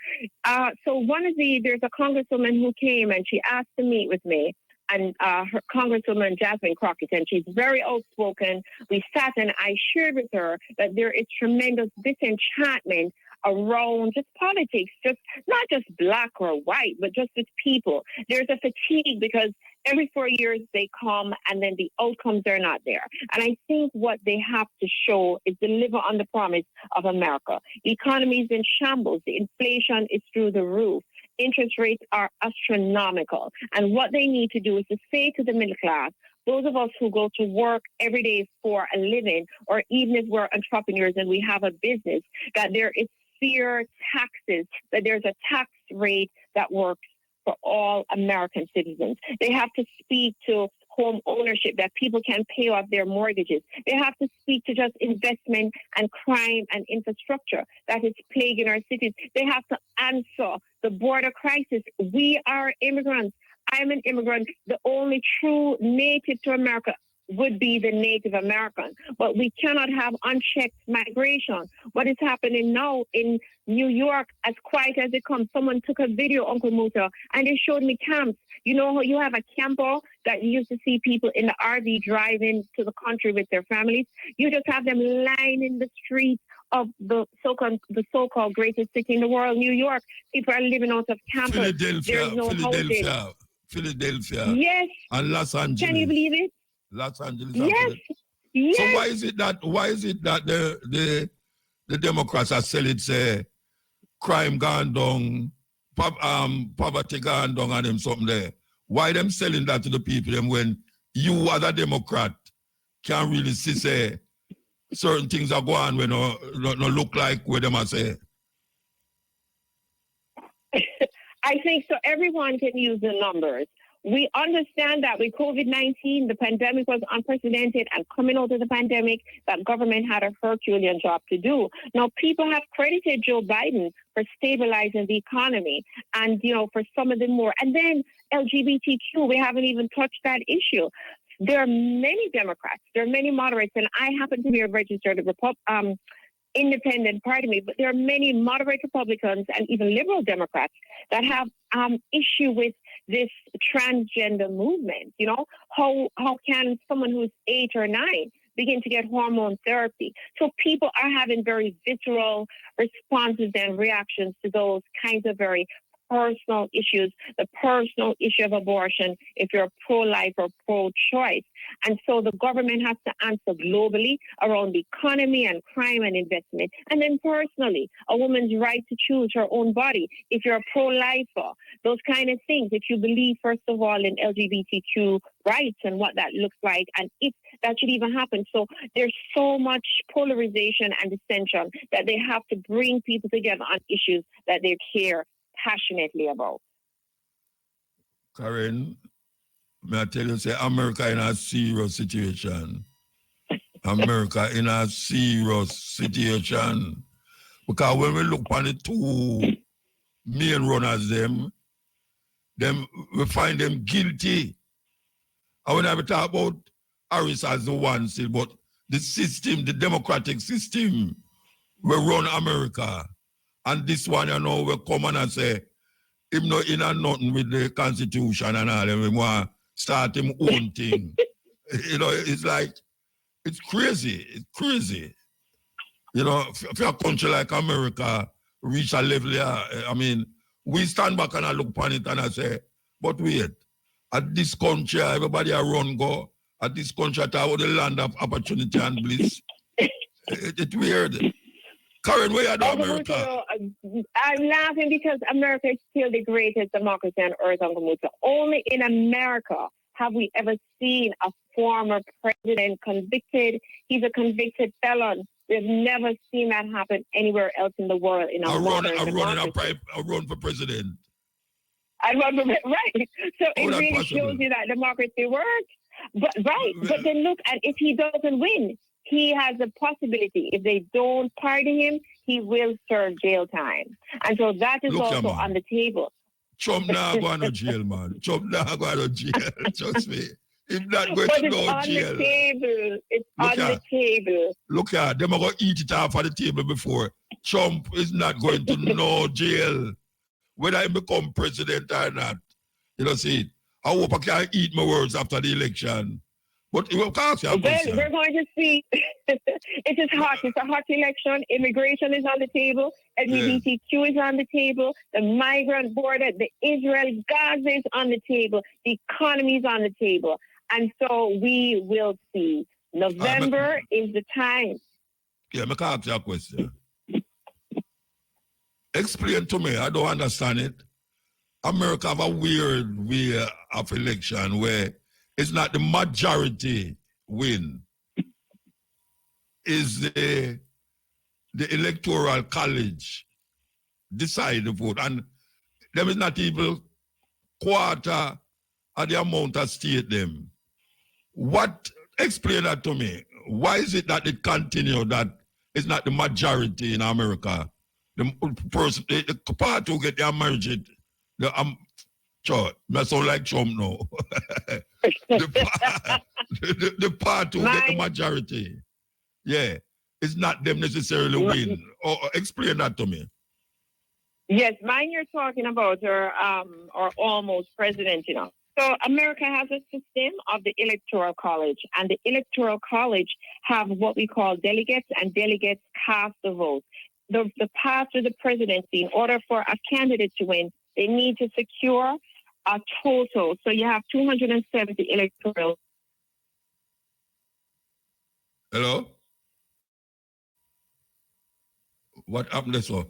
So there's a congresswoman who came and she asked to meet with me, and her Congresswoman Jasmine Crockett, and she's very outspoken. We sat and I shared with her that there is tremendous disenchantment around just politics, just not just black or white, but just with people. There's a fatigue because every 4 years they come and then the outcomes are not there. And I think what they have to show is deliver on the promise of America. The economy is in shambles. The inflation is through the roof. interest rates are astronomical. And what they need to do is to say to the middle class, those of us who go to work every day for a living, or even if we're entrepreneurs and we have a business, that there is fair taxes, that there's a tax rate that works for all American citizens. They have to speak to home ownership, that people can pay off their mortgages. They have to speak to just investment and crime and infrastructure that is plaguing our cities. They have to answer the border crisis. We are immigrants. I'm an immigrant. The only true native to America would be the Native American. But we cannot have unchecked migration. What is happening now in New York, as quiet as it comes, someone took a video, Uncle Muta, and they showed me camps. You know how you have a camper that you used to see people in the RV driving to the country with their families? You just have them lining the streets of the so-called greatest city in the world, New York. People are living out of campers. There's no Philadelphia. Yes. And Los Angeles. Can you believe it? Los Angeles. Yes. Yes. So why is it that the Democrats are selling, say, crime gone down, poverty gone down, and them something there? Why them selling that to the people them when you as a Democrat can't really see, say, certain things are going when no look like what them are say? I think so. Everyone can use the numbers. We understand that with COVID-19, the pandemic was unprecedented, and coming out of the pandemic, that government had a Herculean job to do. Now, people have credited Joe Biden for stabilizing the economy and, for some of them more. And then LGBTQ, we haven't even touched that issue. There are many Democrats, there are many moderates, and I happen to be a registered independent, but there are many moderate Republicans and even liberal Democrats that have issue with this transgender movement. How can someone who's 8 or 9 begin to get hormone therapy? So people are having very visceral responses and reactions to those kinds of very personal issues, the personal issue of abortion, if you're pro-life or pro-choice. And so the government has to answer globally around the economy and crime and investment. And then personally, a woman's right to choose her own body, if you're a pro-lifer, those kind of things. If you believe, first of all, in LGBTQ rights and what that looks like, and if that should even happen. So there's so much polarization and dissension that they have to bring people together on issues that they care passionately about. Karen, may I tell you, say America in a serious situation. America in a serious situation. Because when we look on the two main runners, them we find them guilty. And when I talk about Harris as the one still, but the system, the democratic system, will run America. And this one, will come on and say, him no in and nothing with the Constitution and all, and we want to start him own thing. It's like, it's crazy. It's crazy. If a country like America reach a level here, we stand back and I look upon it and I say, but wait, at this country, everybody a run go. At this country, I talk about the land of opportunity and bliss. It's weird. Karen, where are you, America? I'm laughing because America is still the greatest democracy on earth, Uncle Muta. Only in America have we ever seen a former president convicted. He's a convicted felon. We've never seen that happen anywhere else in the world. In a run for president. I run for right. So it really shows you that democracy works. But then look, and if he doesn't win, he has a possibility. If they don't pardon him, he will serve jail time. And so that is also on the table. Trump not going to jail, man. Trump not going to jail. Trust me. He's not going to go to jail. It's on the table. Look here, them are going to eat it off of the table before. Trump is not going to no jail. Whether he become president or not. See, I hope I can eat my words after the election. But we're going to see. It is hot. It's a hot election. Immigration is on the table. LGBTQ is on the table. The migrant border, the Israel-Gaza is on the table. The economy is on the table. And so we will see. November is the time. Yeah, I can ask you a question. Explain to me. I don't understand it. America have a weird way of election where it's not the majority win. Is the electoral college decide the vote, and them is not even quarter of the amount of state them. What, explain that to me. Why is it that it continue that it's not the majority in America? The person, the party who get their marriage, sure, I sound like Trump now. the party who get the majority. Yeah, it's not them necessarily win. Or explain that to me. Yes, mine you're talking about our almost president, you know. So America has a system of the Electoral College, and the Electoral College have what we call delegates, and delegates cast the vote. The path to the presidency, in order for a candidate to win, they need to secure a total. So you have 270 electoral. Hello? What happened this one?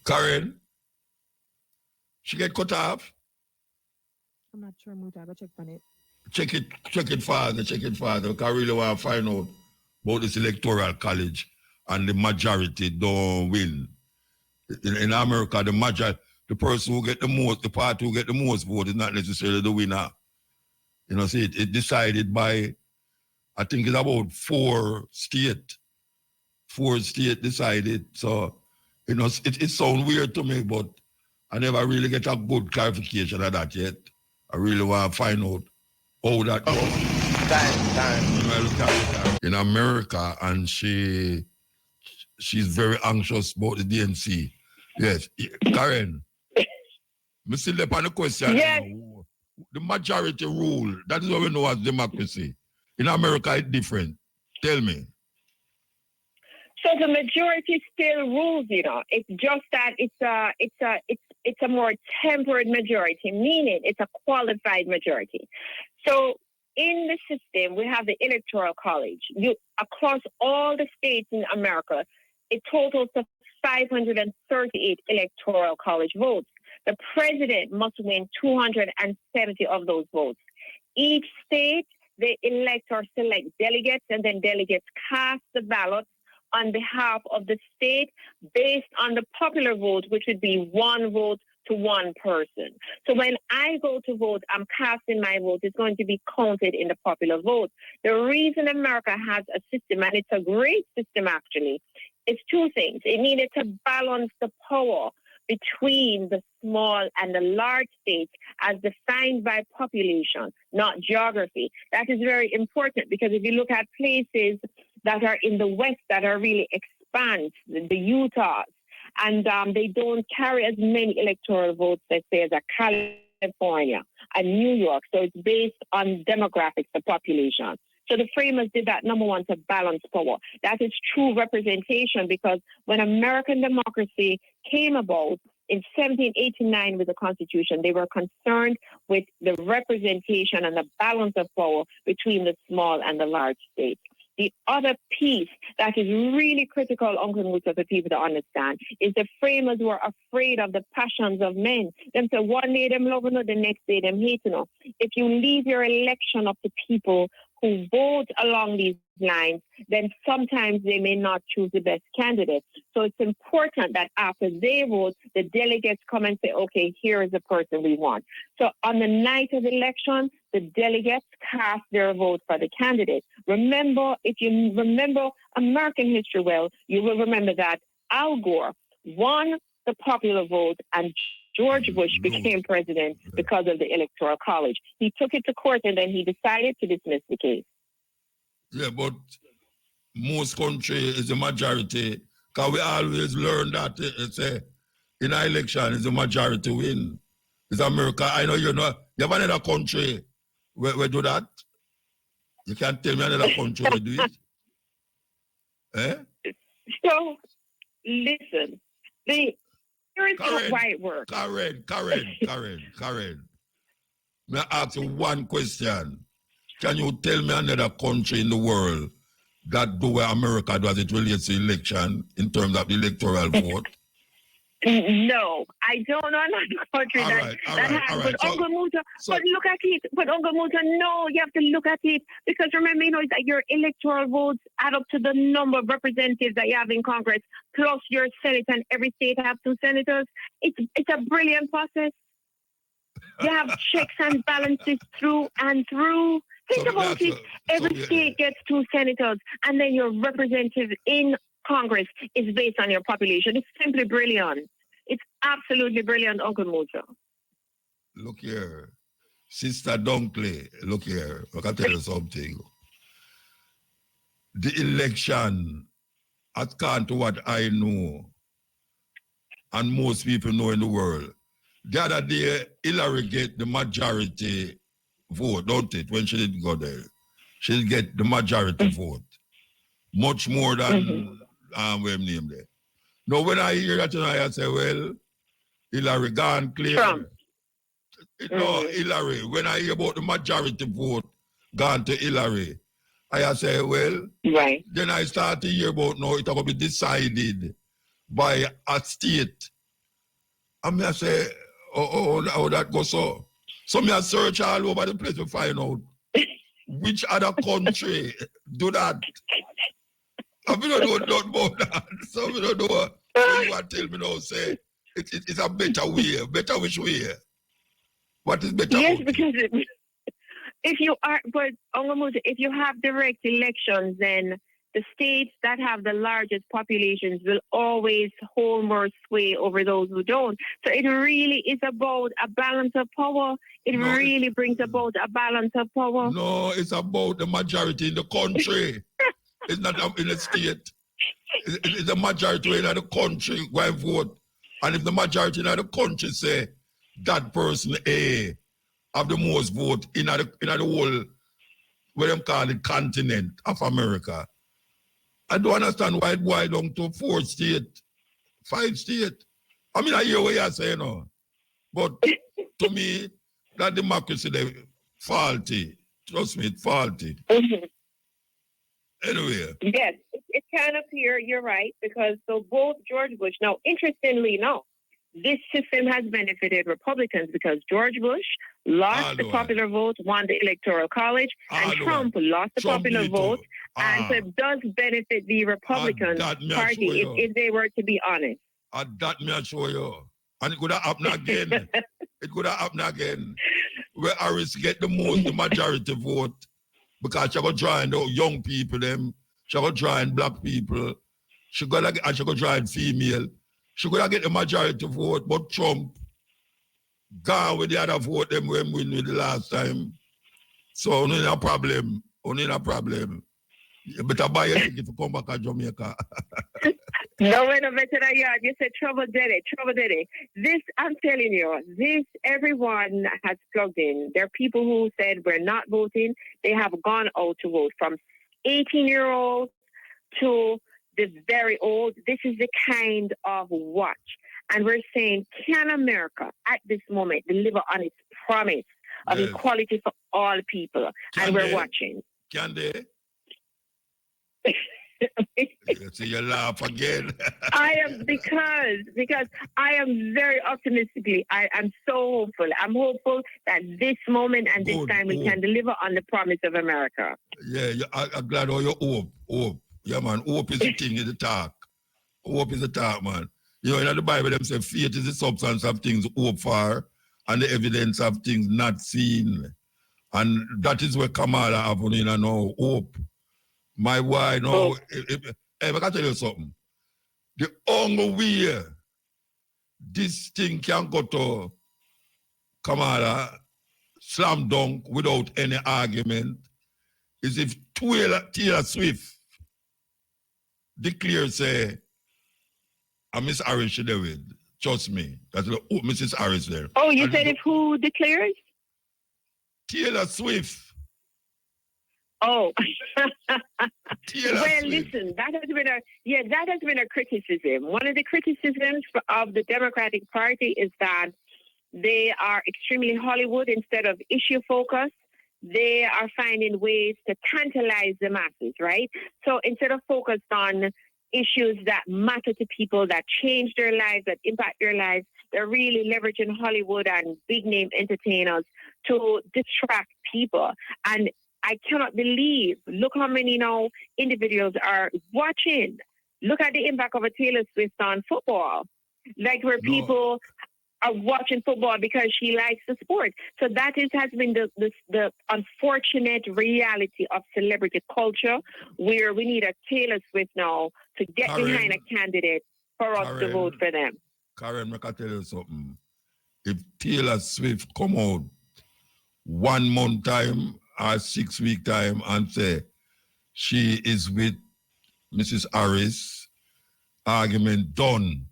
Karen? She get cut off? I'm not sure, Muta. Go check on it. Check it further. Because I really want to find out about this electoral college and the majority don't win. In America, the person who get the most, the party who get the most vote is not necessarily the winner. You know, see, it decided by, I think it's about 4 states. 4 states decided. So, you know, it sounds weird to me, but I never really get a good clarification of that yet. I really want to find out how that goes. Time. In America, and she's very anxious about the DNC. Yes, Karen, me still up on the question. Yes. The majority rule, that is what we know as democracy. In America, it's different. Tell me. So the majority still rules, you know. It's just that it's a more tempered majority, meaning it's a qualified majority. So in the system, we have the Electoral College. Across all the states in America, it totals to 538 Electoral College votes. The president must win 270 of those votes. Each state, they elect or select delegates, and then delegates cast the ballot on behalf of the state based on the popular vote, which would be 1 vote to 1 person. So when I go to vote, I'm casting my vote. It's going to be counted in the popular vote. The reason America has a system, and it's a great system actually, is 2 things. It needed to balance the power between the small and the large states as defined by population, not geography. That is very important, because if you look at places that are in the West that are really expansive, the Utahs, and they don't carry as many electoral votes, let's say, as a California and New York. So it's based on demographics, the population. So the framers did that, number one, to balance power. That is true representation, because when American democracy came about in 1789 with the Constitution, they were concerned with the representation and the balance of power between the small and the large states. The other piece that is really critical, Uncle Muta, for people to understand, is the framers were afraid of the passions of men. Them say one day them love you, the next day them hate you. If you leave your election up to people who vote along these lines, then sometimes they may not choose the best candidate. So it's important that after they vote, the delegates come and say, okay, here is the person we want. So on the night of the election, the delegates cast their vote for the candidate. Remember, if you remember American history well, you will remember that Al Gore won the popular vote and George Bush became president because of the Electoral College. He took it to court and then he decided to dismiss the case. Yeah, but most country is the majority, because we always learn that it's in an election, it's the majority win. It's America. I know you know. You have another country where do that? You can't tell me another country where do it? Eh? So, listen. Here is why it works. Karen. May I ask you one question? Can you tell me another country in the world that do where America does it relates to election in terms of the electoral vote? No, I don't know another country All that right, all that right, has. all But right. So- Uncle Muta, so- but look at it. But Uncle Muta, no, you have to look at it because remember, that your electoral votes add up to the number of representatives that you have in Congress, plus your Senate, and every state have 2 senators. It's a brilliant process. You have checks and balances through and through. Think about it. Every state gets 2 senators, and then your representative in Congress is based on your population. It's simply brilliant. It's absolutely brilliant, Uncle Musa. Look here, Sister Dunkley. Look here. I can tell you something. The election, according to what I know, and most people know in the world, the other day, Hillary get the majority vote, don't it? When she didn't go there, she did get the majority vote, much more than what name there. Now, when I hear that, I say, well, Hillary gone clear. Trump. No, Hillary. When I hear about the majority vote gone to Hillary, I say, well, Right. then I start to hear about now it's going to be decided by a state. And I say, how that goes so? So I search all over the place to find out which other country do that. I don't know nothing about that. So I don't know what you want to tell me now, say it's a better way. Better which way? What is better? Yes, about because if you are, but Uncle Musa, if you have direct elections, then the states that have the largest populations will always hold more sway over those who don't. So it really is about a balance of power. It No, really brings about a balance of power. No, it's about the majority in the country. It's not in the state. It's the majority in the country go and vote. And if the majority in the country say that person A have the most vote in the whole, what them call the continent of America, I don't understand why it boiled down to 4 states, 5 states. I mean, I hear what you're saying, but to me, that democracy they faulty. Trust me, it's faulty. Anyway. Yes, it can appear, you're right, because so both George Bush, now, interestingly enough, this system has benefited Republicans because George Bush lost the popular vote, won the Electoral College, and Trump lost the popular vote, and so it does benefit the Republican Party if they were to be honest. That me I show you. And it could have happened again. It could have happened again. Where Harris get the majority vote because she got trying the young people them, she got trying black people, she got trying female. She could have get the majority vote, but Trump gone with the other vote them when we win with the last time. So only a problem. You better buy a ticket to come back to Jamaica. No, wait a minute, you said trouble did it. This, I'm telling you, everyone has plugged in. There are people who said we're not voting. They have gone out to vote from 18-year-olds to the very old. This is the kind of watch. And we're saying, can America at this moment deliver on its promise of equality for all people? We're watching. Can they? See, you laugh again. I am because I am very optimistically. I'm so hopeful. I'm hopeful that this moment and this time we can deliver on the promise of America. Yeah, I'm glad all your hope. Yeah, man, hope is the thing in the talk. Hope is the talk, man. You know, in the Bible, them say faith is the substance of things hoped for and the evidence of things not seen. And that is where Kamala have in now hope. My wife, no, I can tell you something. The only way this thing can go to Kamala slam dunk without any argument is if Taylor Swift declares, say, Miss Harris should do it. Trust me. That's Mrs. Harris there. Oh, you said if who declares? Taylor Swift. Oh. Taylor well, Swift. listen, that has been a criticism. One of the criticisms of the Democratic Party is that they are extremely Hollywood instead of issue focused. They are finding ways to tantalize the masses, right? So instead of focused on issues that matter to people, that change their lives, that impact their lives. They're really leveraging Hollywood and big name entertainers to distract people. And I cannot believe, look how many now individuals are watching. Look at the impact of a Taylor Swift on football. Like where people are watching football because she likes the sport. So that has been the unfortunate reality of celebrity culture, where we need a Taylor Swift now to get behind a candidate for us to vote for them. Karen, I can tell you something. If Taylor Swift come out 1 month time or 6 week time and say she is with Mrs. Harris, argument done.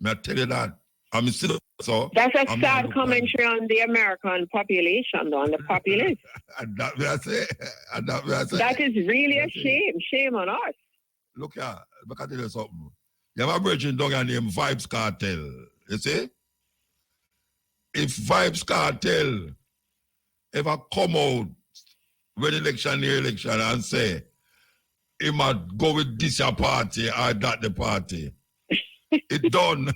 May I tell you that? I'm still so. That's a sad commentary on the American population, though, on the populace. And that way I say. And that way I say. That is really a shame. Shame on us. Look here, I can tell you something. You have a virgin dog named Vibes Cartel. You see? If Vibes Cartel ever come out when election near election and say, he might go with this your party or that the party, it's done. No,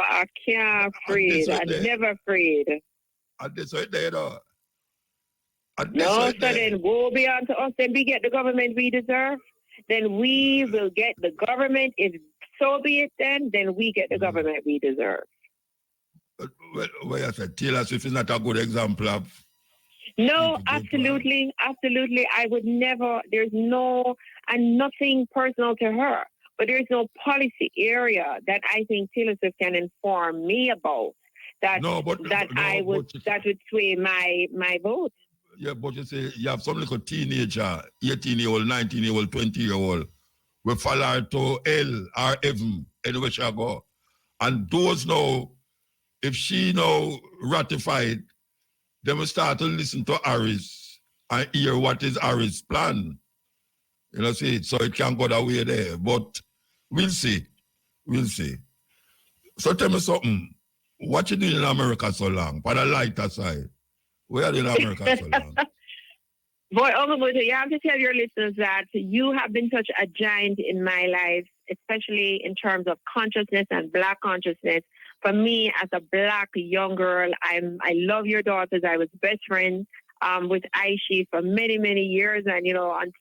I can't afraid. I never afraid. And this right there, though. No, so then woe be unto us. Then we get the government we deserve. Then we will get the government. If so be it, then we get the government we deserve. Well, I said, Taylor Swift is not a good example of. No, absolutely. I would never. There's no, and nothing personal to her, but there's no policy area that I think Taylor Swift can inform me about that would sway my vote. Yeah, but you say you have some little teenager, 18-year-old, 19-year-old, 20-year-old, will follow her to hell or heaven, anywhere she go. And those now, if she now ratified, they will start to listen to Harris and hear what is Harris' plan. You know, see, so it can go that way there. But we'll see. So tell me something. What you doing in America so long? For the lighter side. Where are you in America so long? Boy, Overwood, you have to tell your listeners that you have been such a giant in my life, especially in terms of consciousness and Black consciousness. For me, as a Black young girl, I love your daughters. I was best friends with Aishi for many, many years, and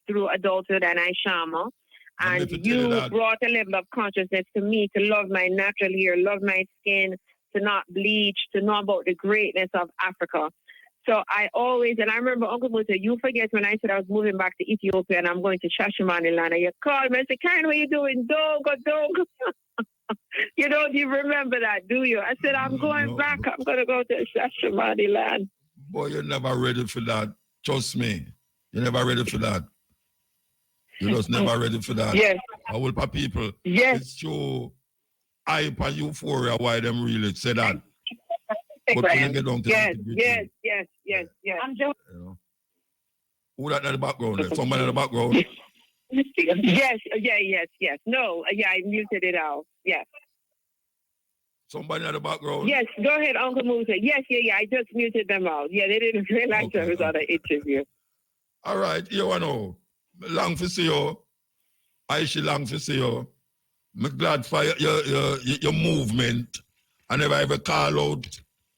through adulthood and Aishama. And you brought a level of consciousness to me to love my natural hair, love my skin, to not bleach, to know about the greatness of Africa. So I always, and I remember Uncle Musa, you forget when I said I was moving back to Ethiopia and I'm going to Shashamaniland, and you called me and said, Karen, what are you doing? Don't go. You don't even remember that, do you? I said, I'm going back. I'm going to go to Shashamaniland. Boy, you're never ready for that. Trust me. You're never ready for that. You're just never ready for that. Yes. I will for people. Yes. It's show hype and euphoria why them really say that. But when you get down to yes. I'm just. Who that in the background? There? Somebody in the background? Yes. No, I muted it out. Yes. Somebody in the background? Yes, go ahead, Uncle Musa. Yes, I just muted them out. Yeah, they didn't realize I was on an interview. All right, you know. Long to see you. Aishi, long to see you. I'm glad for your movement. I never ever call out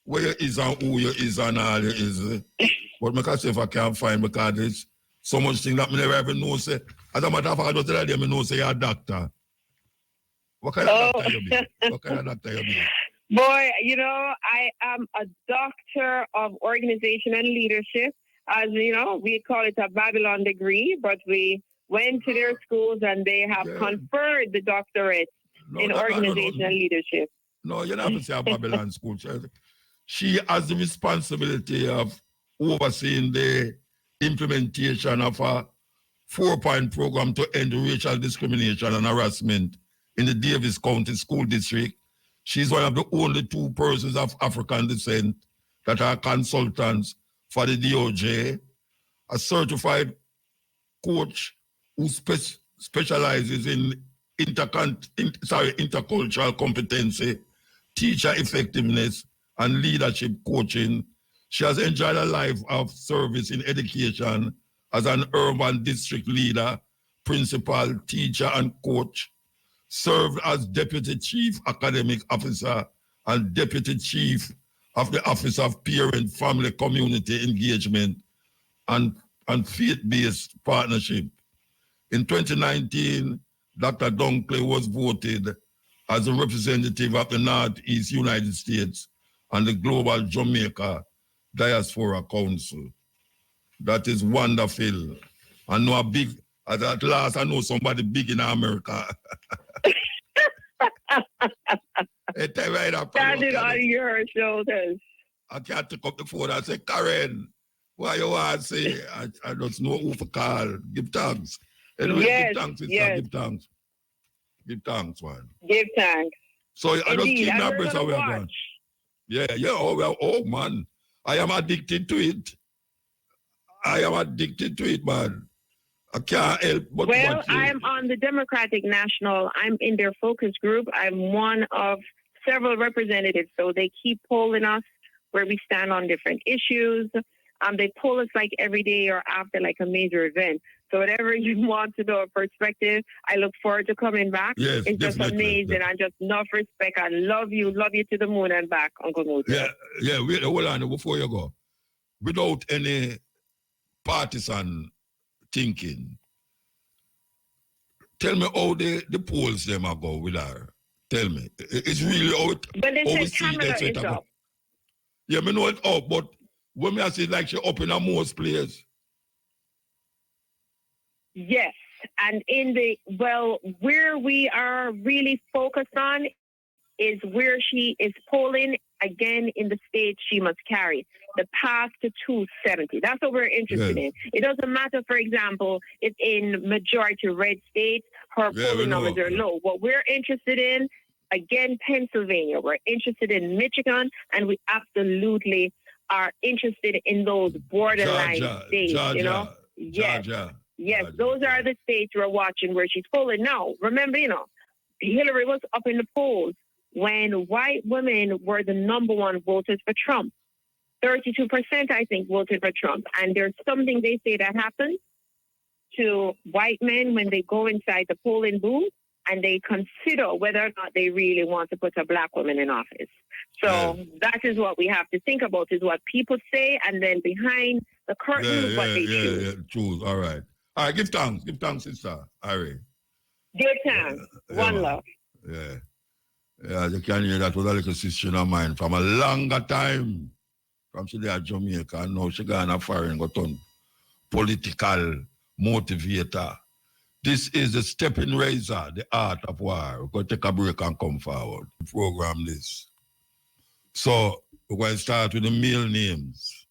where you is and who you is and all you is. But I can say if I can't find, because there's so much thing that I never ever know. Say, as a matter of fact, I just tell them I know say you're a doctor. What kind of doctor you be? Boy, I am a doctor of organization and leadership. As you know, we call it a Babylon degree, but we went to their schools and they have conferred the doctorate in organization and leadership. No, you don't have to say a Babylon school. She has the responsibility of overseeing the implementation of a 4-point program to end racial discrimination and harassment in the Davis County School District. She's one of the only 2 persons of African descent that are consultants for the DOJ, a certified coach who specializes in intercultural competency, teacher effectiveness, and leadership coaching She has enjoyed a life of service in education as an urban district leader, principal, teacher, and coach. Served as Deputy Chief Academic Officer and Deputy Chief of the Office of Parent, Family, Community Engagement and Faith-Based Partnership. In 2019, Dr. Dunkley was voted as a representative of the Northeast United States and the Global Jamaica Diaspora Council. That is wonderful. I know at last I know somebody big in America. Standing on your shoulders. I can't take up the phone and say, Karen, why you want to say? I don't know who to call. Give thanks. Anyway, yes, give thanks, sister. Yes. Give thanks. Give thanks, man. Give thanks. So I just keep my breath away. Yeah. Oh, man. I am addicted to it. Man. I can't help but well, I'm on the Democratic National. I'm in their focus group. I'm one of several representatives. So they keep polling us where we stand on different issues. They poll us like every day or after like a major event. So whatever you want to know a perspective, I look forward to coming back. Yes, it's just amazing. Yeah. I just enough respect. I love you to the moon and back, Uncle Musa. Yeah. Wait, hold on before you go. Without any partisan thinking, tell me how the polls them are go with her. Tell me. It's really out. But they say Kamala is up. Yeah, me know it's up, but when I say like she up in a most place. Yes. And where we are really focused on is where she is polling again in the states she must carry. The path to 270. That's what we're interested in. It doesn't matter, for example, if in majority red states, her polling numbers are low. What we're interested in, again, Pennsylvania. We're interested in Michigan, and we absolutely are interested in those borderline states. Georgia, Yes. Georgia. Yes, those are the states we're watching where she's polling. Now, remember, Hillary was up in the polls when white women were the number one voters for Trump. 32%, I think, voted for Trump. And there's something they say that happens to white men when they go inside the polling booth and they consider whether or not they really want to put a black woman in office. So that is what we have to think about, is what people say, and then behind the curtain, what they choose. Yeah, choose. All right. All right, give thanks, sister. All right. Give thanks. One love. Yeah, you can hear that was a little sister of mine from a longer time. From she there at Jamaica, and now she gone a foreign, got on political motivator. This is the Steppin Razor, the art of war. We're going to take a break and come forward. Program this. So we're going to start with the male names.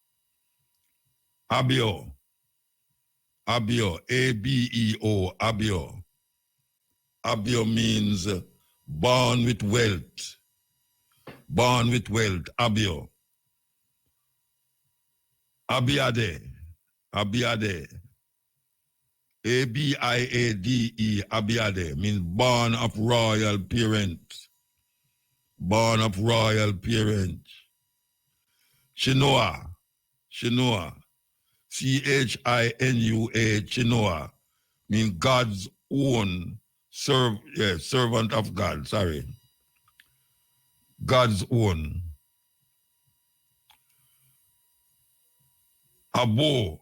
Abio, A-B-E-O, Abio. Abio means born with wealth. Born with wealth, Abio. Abiade, A-B-I-A-D-E, Abiade, means born of royal parents. Born of royal parents. Chinoa, C-H-I-N-U-A, Chinoa, means God's own servant of God, God's own. Abo,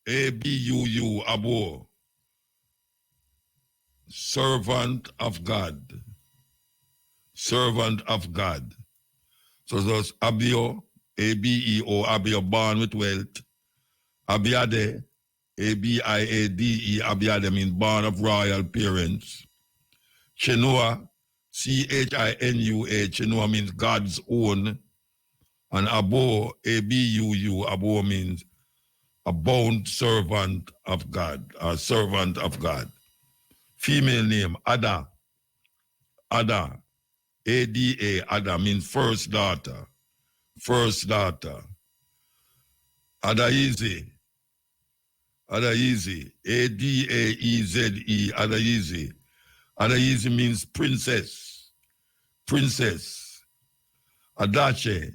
A-B-U-U, Abo, servant of God. So there's Abio, A-B-E-O, Abio, born with wealth. Abiade, A-B-I-A-D-E, Abiade means born of royal parents. Chinua, C-H-I-N-U-A, Chinua means God's own. And Abo, A-B-U-U, Abo means a bound servant of God, a servant of God. Female name, Ada, A-D-A, Ada means first daughter. Adaize, A-D-A-E-Z-E, Adaize means princess. Adache.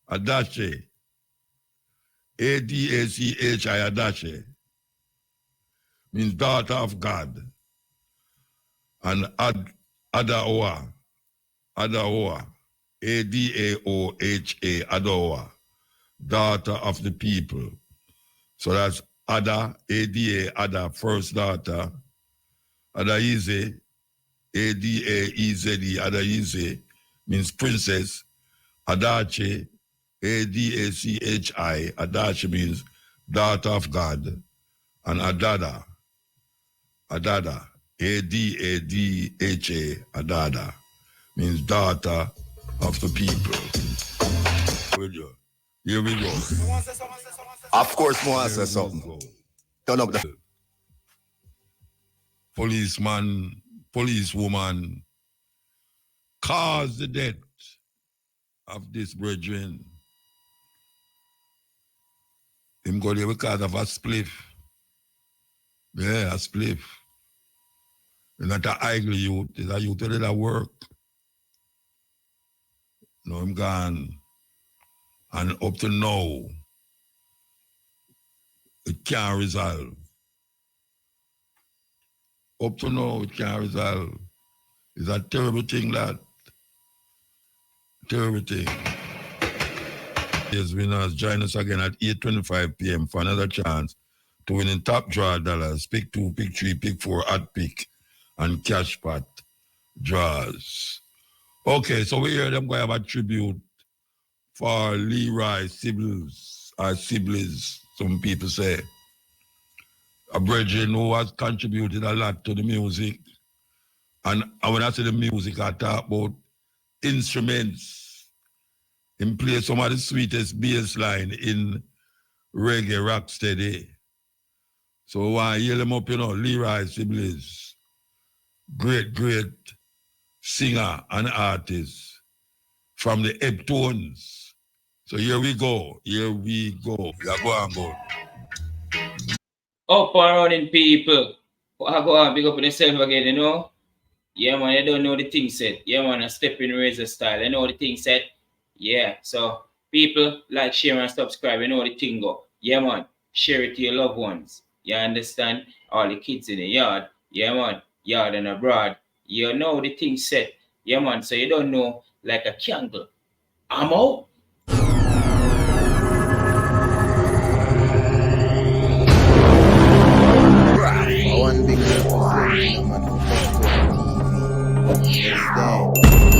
Adache. A-D-A-C-H-I, Adache. Means daughter of God. And Adaoa. Adaoa. A-D-A-O-H-A, Adaoa. Daughter of the people. So that's Ada, A-D-A, Ada, first daughter. Adaize, A-D-A-E-Z-E, Adaize, means princess. Adache, A-D-A-C-H-I, Adache means daughter of God. And Adada, Adada, A-D-A-D-H-A, Adada, means daughter of the people. Here we go. Of course, I want to say something. Turn up the Policeman, policewoman caused the death of this brethren. Him go there because of a spliff. Yeah, a spliff. It's not a ugly youth, it's a youth that work. No, him gone. And up to now, it can't resolve. Up to now, it can't resolve. It's a terrible thing, lad. Terrible thing. Yes, winners, join us again at 8:25 p.m. for another chance to win in top draw dollars, pick 2, pick 3, pick 4, odd pick, and cash pot draws. Okay, so we hear them going to have a tribute for Leroy siblings, or siblings, some people say. A brethren who has contributed a lot to the music. And when I say the music, I talk about instruments. He plays some of the sweetest bass line in reggae rock steady. So why hear them up, Leroy siblings, great singer and artist from the Heptones. So here we go. Yeah, go on. Up and running people. I go on, big up on yourself again, Yeah, man, I don't know the thing set. Yeah, man, I step in razor style. I know the thing set. Yeah, so people like, share, and subscribe. You know the thing go. Yeah, man, share it to your loved ones. You understand? All the kids in the yard. Yeah, man, yard and abroad. You know the thing set. Yeah, man, so you don't know like a candle. I'm out. One big man for Steppin, man, for Uptown TV. Yes, damn.